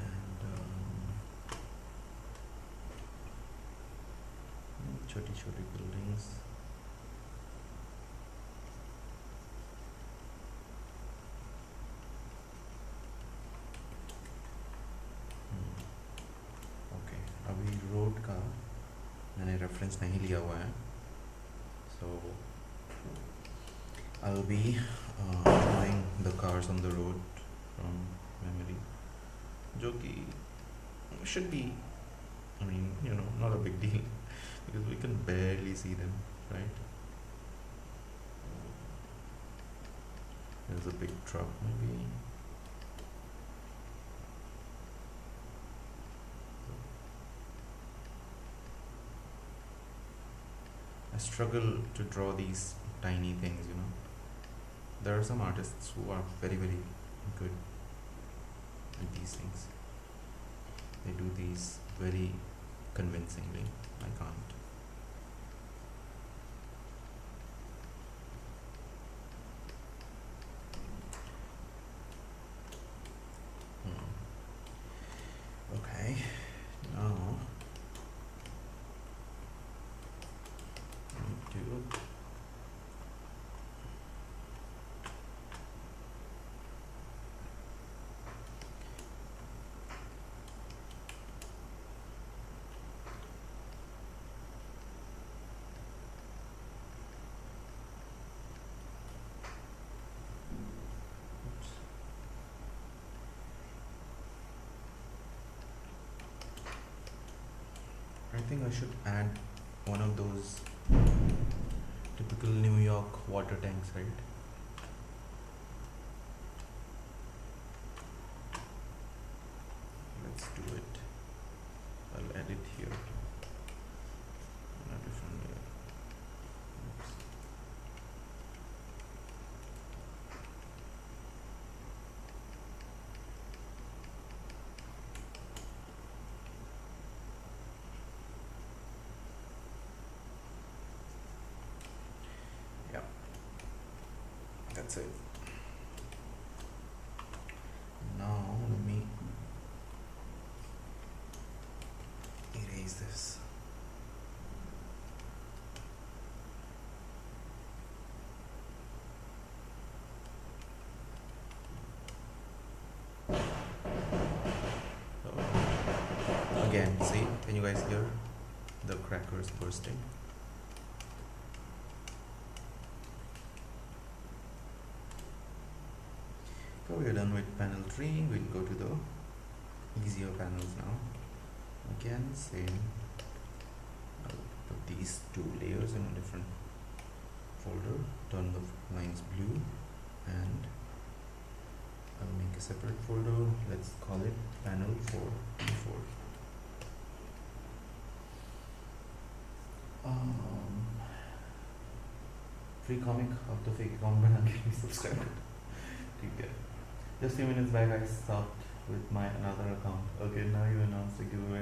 And छोटी छोटी buildings. Okay, अभी road का मैंने reference नहीं लिया हुआ है. So I'll be drawing the cars on the road from memory, जो कि should be, I mean, you know, not a big deal because we can barely see them, right? There's a big truck maybe. I struggle to draw these tiny things, you know. There are some artists who are very, very good at these things. They do these very convincingly. I can't. Okay, now I need to I think I should add one of those typical New York water tanks, right? Let's do it. I'll add it here. In a different layer. Oops. Yeah, that's it. Now let me erase this. So, again, see, can you guys hear the crackers bursting? So we are done with panel 3. We'll go to the easier panels now. Again, same. I'll put these two layers in a different folder. Turn the lines blue, and I'll make a separate folder. Let's call it panel 4. Free comic of the fake account बना के subscribe करो. ठीक है. Just few minutes back I stopped with my another account. Okay, now you announced the giveaway.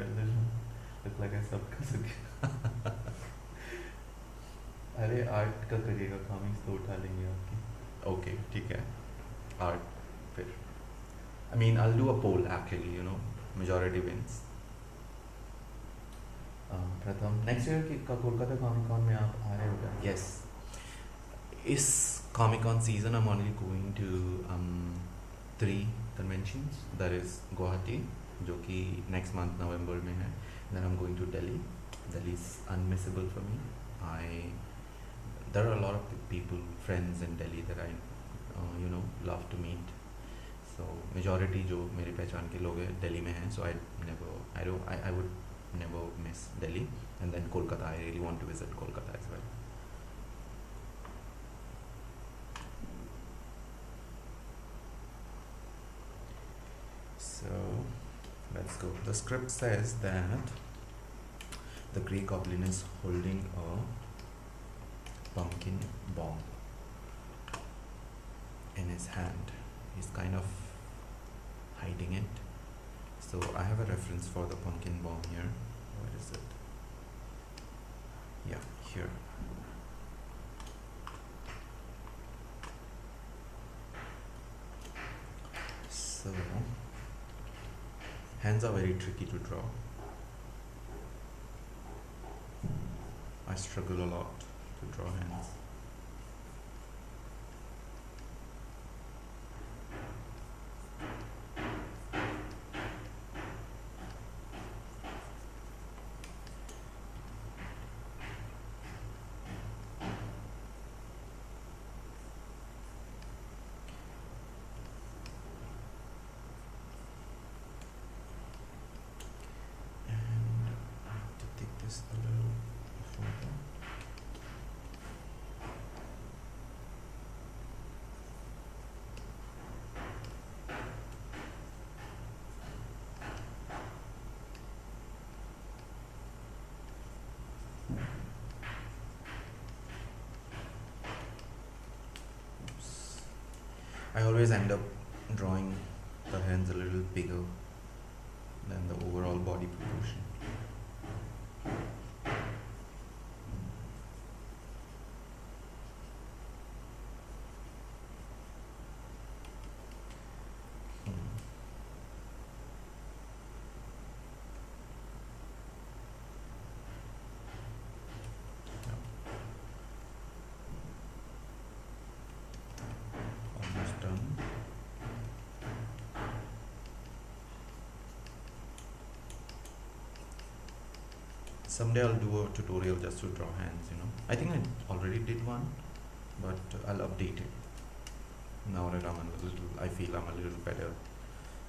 Look like I stopped because अरे art का करिएगा, comics तो उठा लेंगे आपकी. ओके ठीक है, आर्ट फिर. I mean I'll do a poll actually, you know, majority wins. प्रथम नेक्स्ट ईयर की का कोलकाता कॉमिक कॉन में आप आ रहे हो क्या? यस. इस Comic Con season, I'm only going to three conventions. That is Guwahati, जो कि next month November में है. Then I'm going to Delhi. Delhi is unmissable for me. There are a lot of people, friends in Delhi that I love to meet. So majority जो मेरी पहचान के लोग हैं दिल्ली में हैं. So I would never miss Delhi. And then Kolkata, I really want to visit Kolkata as well. So let's go. The script says that the Grey Goblin is holding a pumpkin bomb in his hand. He's kind of hiding it. So I have a reference for the pumpkin bomb here. Where is it? Yeah, here. So hands are very tricky to draw. I struggle a lot to draw hands. A little further. Oops. I always end up drawing the hands a little bigger than the overall body proportion. Almost done. Someday I'll do a tutorial just to draw hands, I think I already did one, but I'll update it. Now that I feel I'm a little better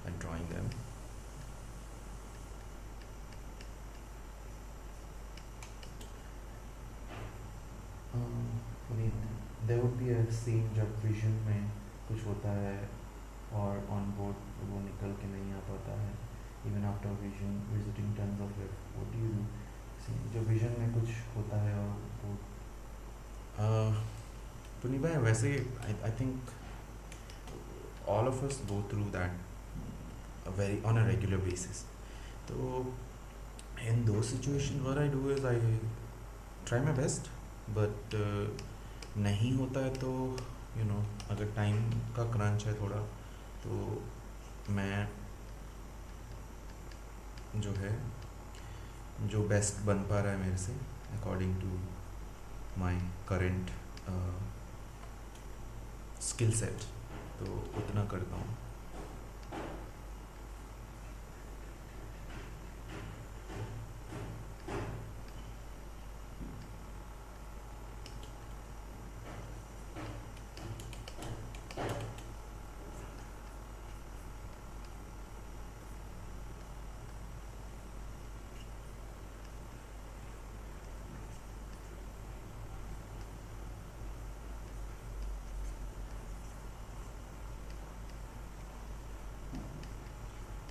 at drawing them. There would be a scene जब vision में कुछ होता है और on board वो निकल के नहीं आ पाता है. Even after visiting tons of it, what do you do? जो vision में कुछ होता है और वो पुनीत भाई वैसे I think all of us go through that on a regular basis. So in those situations what I do is I try my best, but नहीं होता है तो अगर टाइम का क्रंच है थोड़ा तो मैं जो बेस्ट बन पा रहा है मेरे से according to my current skill set तो उतना करता हूँ.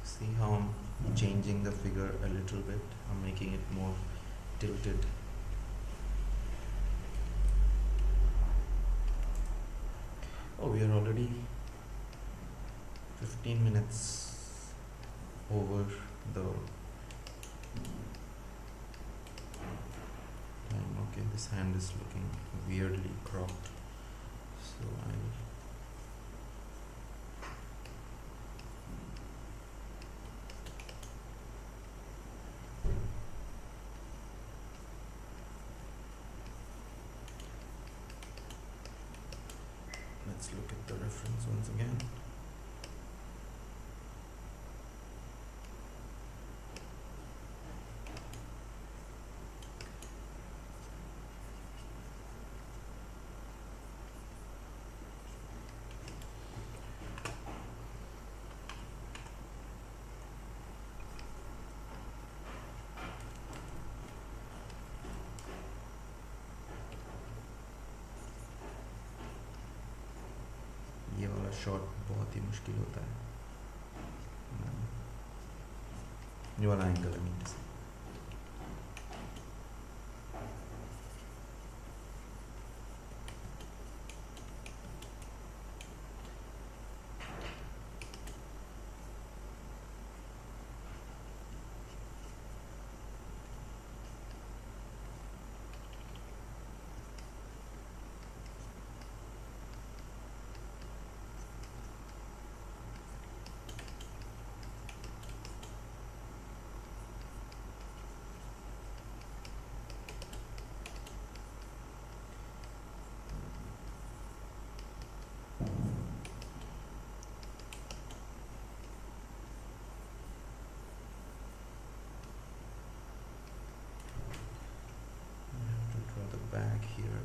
See how I'm changing the figure a little bit. I'm making it more tilted. Oh, we are already 15 minutes over the time. Okay, this hand is looking weirdly cropped, so I'll let's look at the reference once again. ये वाला shot बहुत ही मुश्किल होता है, ये वाला angle है mean से। Back here.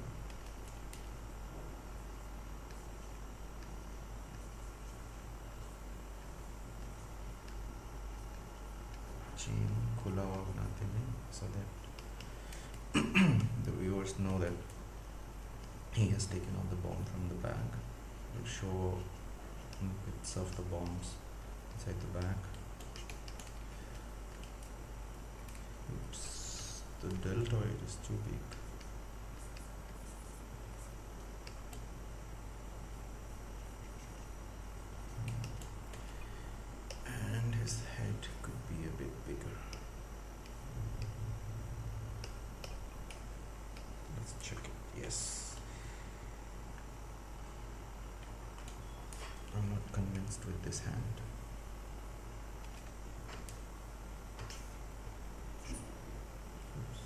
Chain खुला हुआ बनाते हैं so that the viewers know that he has taken out the bomb from the bag. We'll show bits of the bombs inside the bag. Oops, the deltoid is too big. His head could be a bit bigger. Let's check it. Yes. I'm not convinced with this hand. Oops.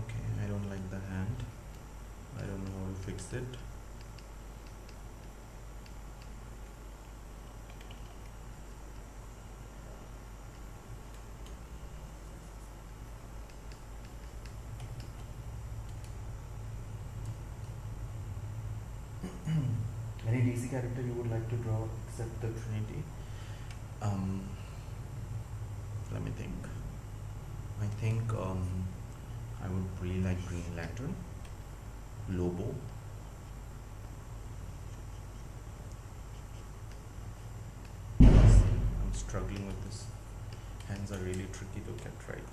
Okay, I don't like the hand. I don't know how to fix it. Any DC character you would like to draw except the Trinity? Let me think. I think I would really like Green Lantern, Lobo. I'm struggling with this. Hands are really tricky to get right.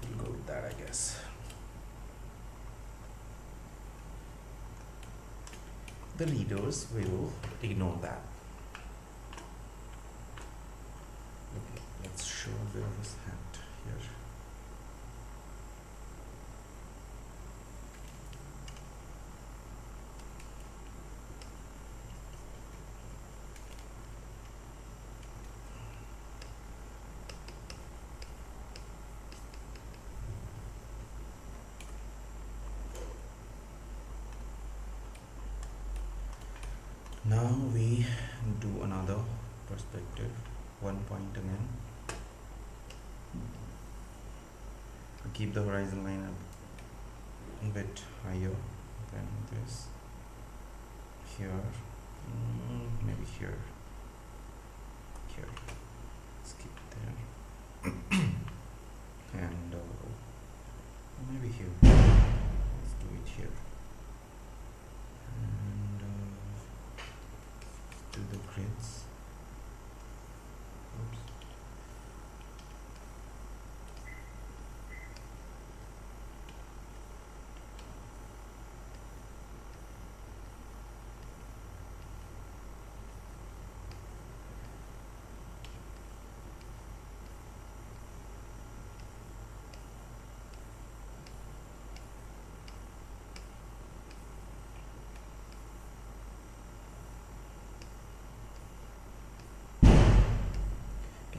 We'll go with that, I guess. The readers will ignore that. Okay, let's show a bit of his hand here. Now we do another perspective, 1 point again. Keep the horizon line a bit higher than this. Here, maybe here. Here. Let's keep it there. And maybe here. Let's do it here. And do the grids. Oops.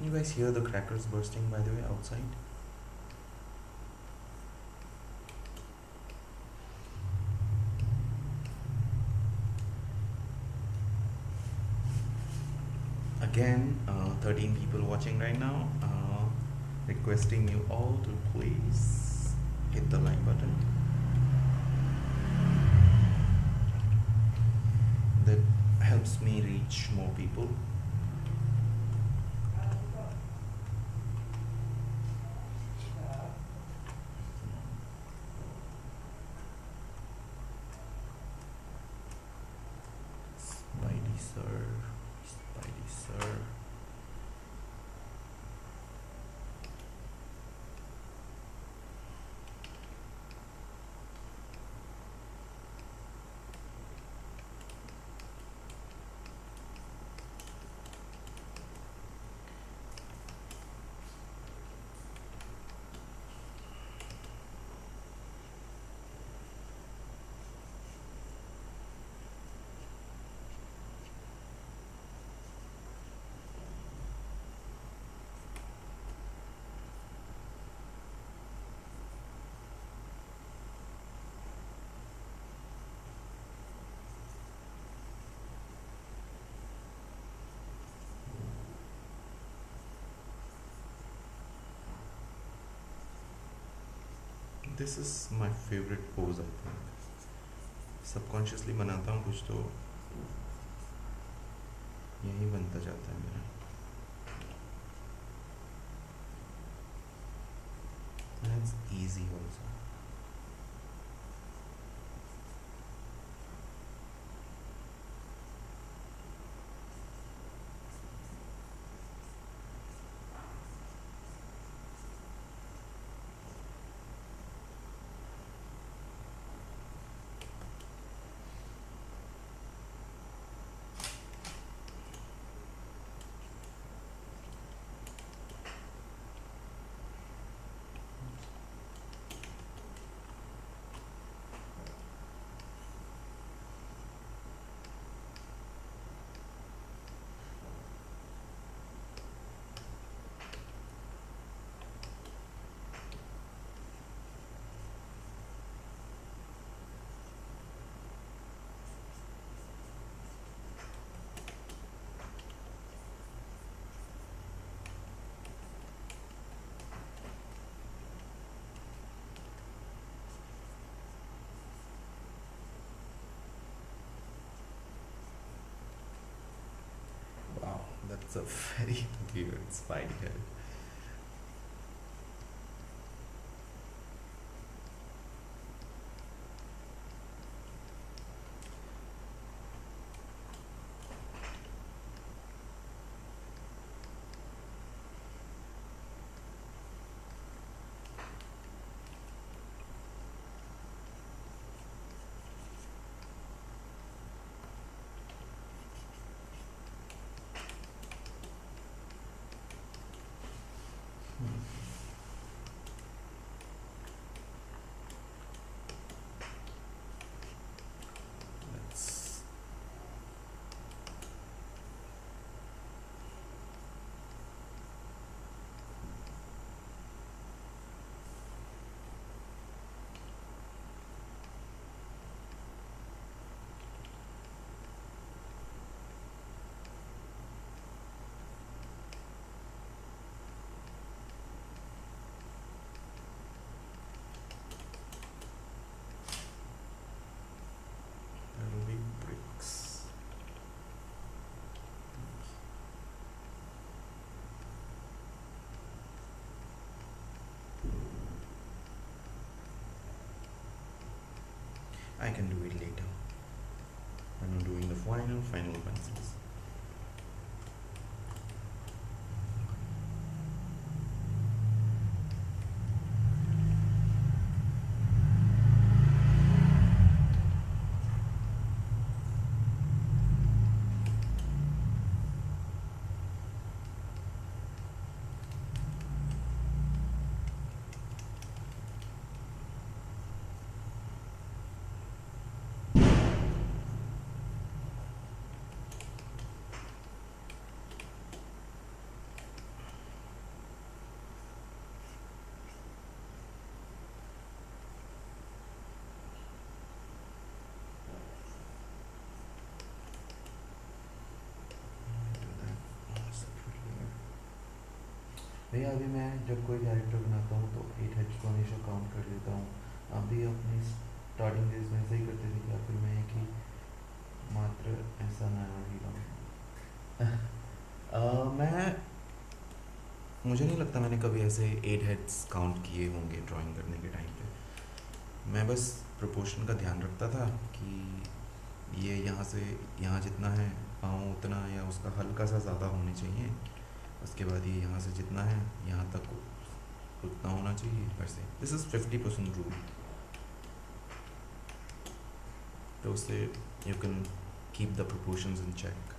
Can you guys hear the crackers bursting, by the way, outside? Again, 13 people watching right now. Requesting you all to please hit the like button. That helps me reach more people. Spidey sir, Spidey sir. This is my favorite pose, I think. Subconsciously बनाता हूँ कुछ तो यही बनता जाता है मेरा. And it's easy also. Wow, that's a very weird spine head. Let's that'll be bricks. I can do it later. I'm doing the final pencils. भैया अभी मैं जब कोई कैरेक्टर बनाता हूँ तो 8 हेड्स को हमेशा काउंट कर लेता हूँ। आप भी अपनी स्टार्टिंग डेज में ऐसा ही करते थे क्या? फिर मैं एक ही मात्र ऐसा नया हीरो मैं मुझे नहीं लगता मैंने कभी ऐसे 8 हेड्स काउंट किए होंगे ड्राइंग करने के टाइम पे। मैं बस प्रोपोर्शन का ध्यान रखता था कि ये यहाँ से यहाँ जितना है पाँव उतना या उसका हल्का सा ज़्यादा होने चाहिए। उसके बाद ये यहाँ से जितना है यहाँ तक उतना होना चाहिए। वैसे दिस इज़ 50% रूल, तो उससे you can keep the proportions in check.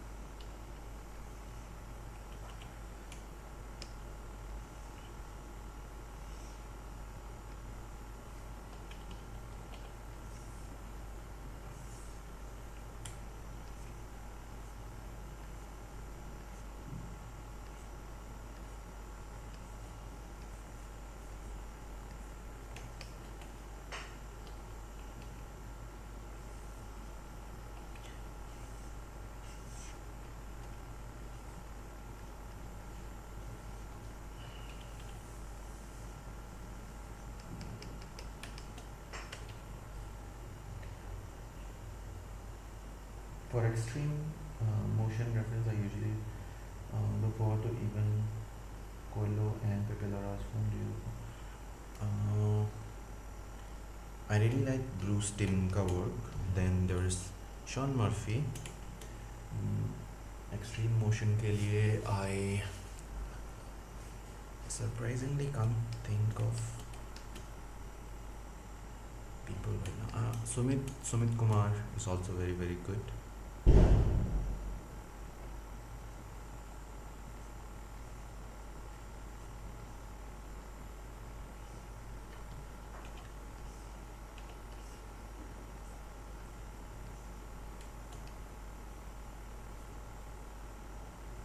For extreme motion reference, I usually look forward to even Coelho and Pepe Larraz. Whom do you? I really like Bruce Timm का work. Then there's Sean Murphy. Extreme motion के लिए I surprisingly can't think of people right now. Sumit Kumar is also very good.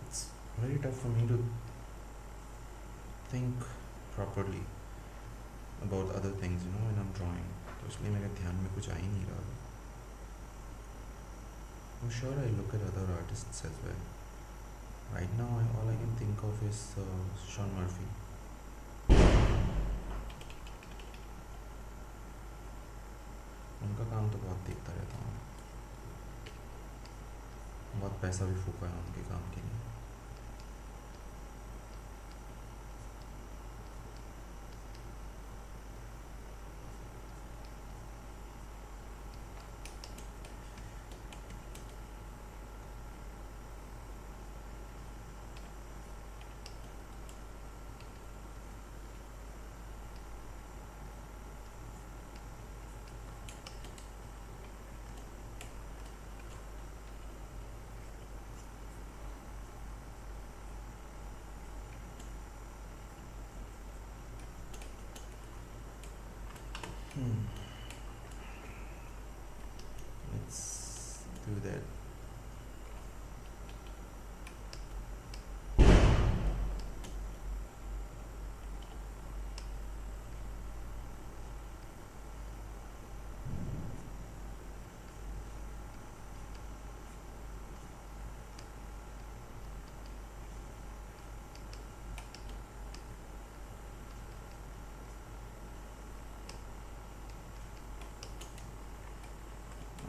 It's very tough for me to think properly about other things, when I'm drawing. तो इसलिए मेरे ध्यान में कुछ आ ही नहीं रहा। I'm sure I look at other artists as well. Right now, all I can think of is Sean Murphy. उनका काम तो बहुत देखता रहता हूँ। बहुत पैसा भी फूका है उनके काम के लिए। Let's do that.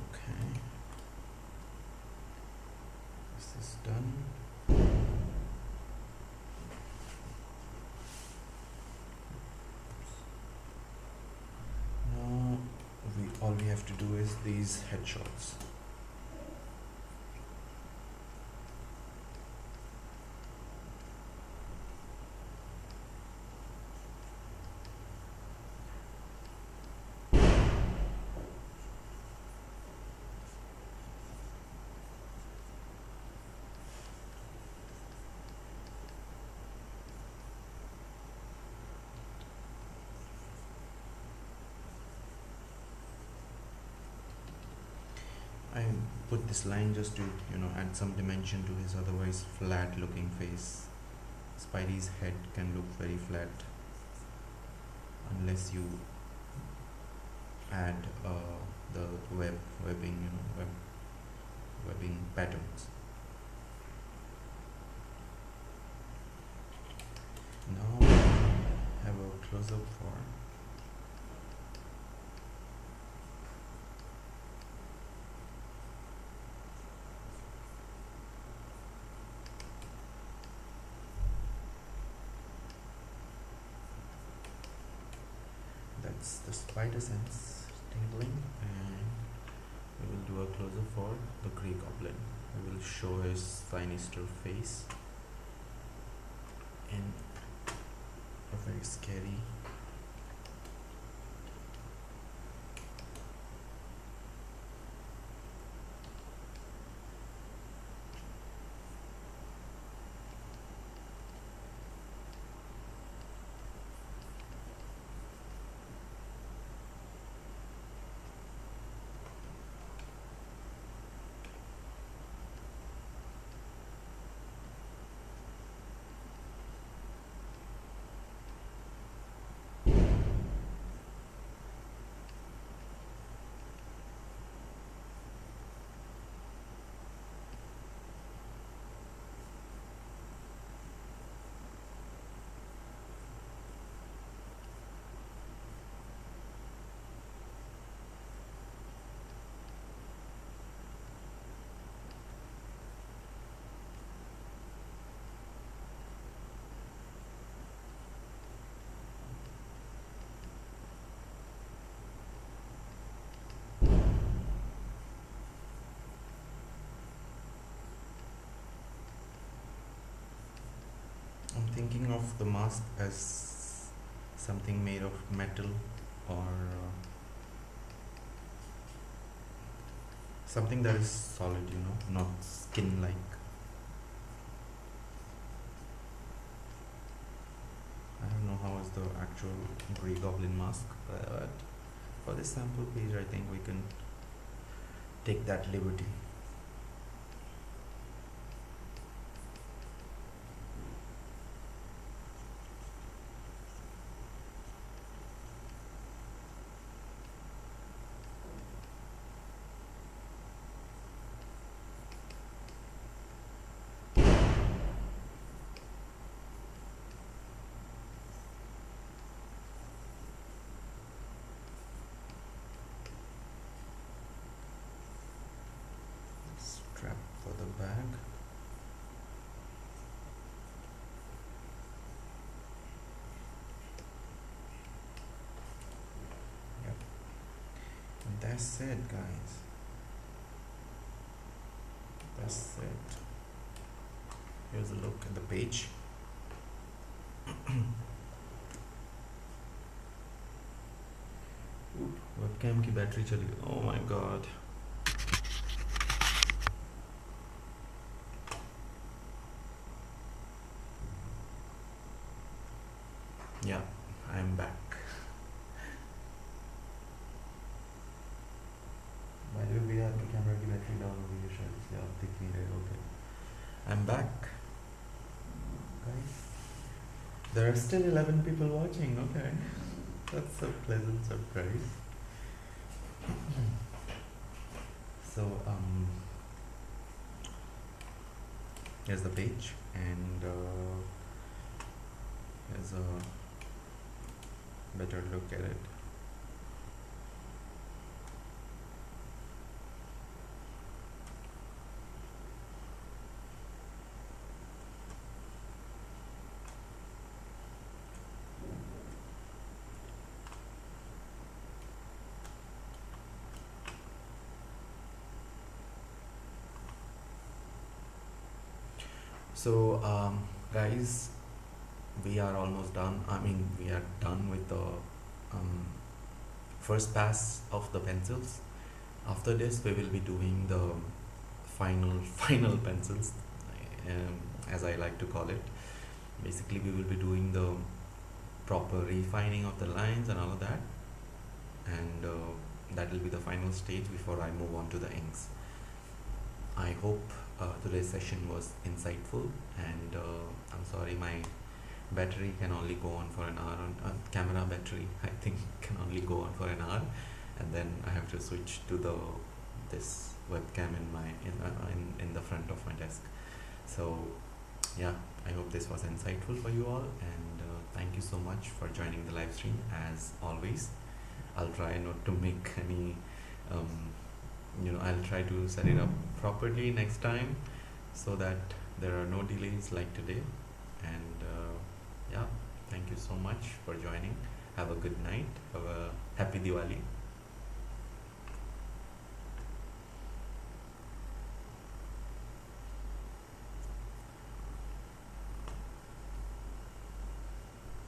Okay. Is this done? Now all we have to do is these headshots. I put this line just to add some dimension to his otherwise flat looking face. Spidey's head can look very flat unless you add the webbing patterns. Now close up for. That's the spider sense tabling, and we will do a close-up for the grey goblin. We will show his sinister face and a very scary. I'm thinking of the mask as something made of metal or something that is solid, not skin like. I don't know how is the actual grey goblin mask, but for this sample page I think we can take that liberty. Strap for the bag. Yep. And that's it, guys. That's it. Here's a look at the page. webcam की battery चली गई. Oh my god. Yeah, I'm back. By the way, भैया आपकी camera की battery down हो गई है शायद, इसलिए आप दिख नहीं रहे. Okay, I'm back, guys. There are still 11 people watching. Okay, that's a pleasant surprise. So here's the page, and here's a better look at it. So guys, we are almost done. I mean, we are done with the first pass of the pencils. After this we will be doing the final pencils, as I like to call it. Basically we will be doing the proper refining of the lines and all of that, and that will be the final stage before I move on to the inks. I hope today's session was insightful, and I'm sorry my battery can only go on for an hour. Camera battery I think can only go on for an hour, and then I have to switch to this webcam in the front of my desk. So yeah, I hope this was insightful for you all, and thank you so much for joining the live stream. As always, I'll try not to make any, um, I'll try to set it up properly next time so that there are no delays like today. And yeah, thank you so much for joining. Have a good night. Have a happy Diwali.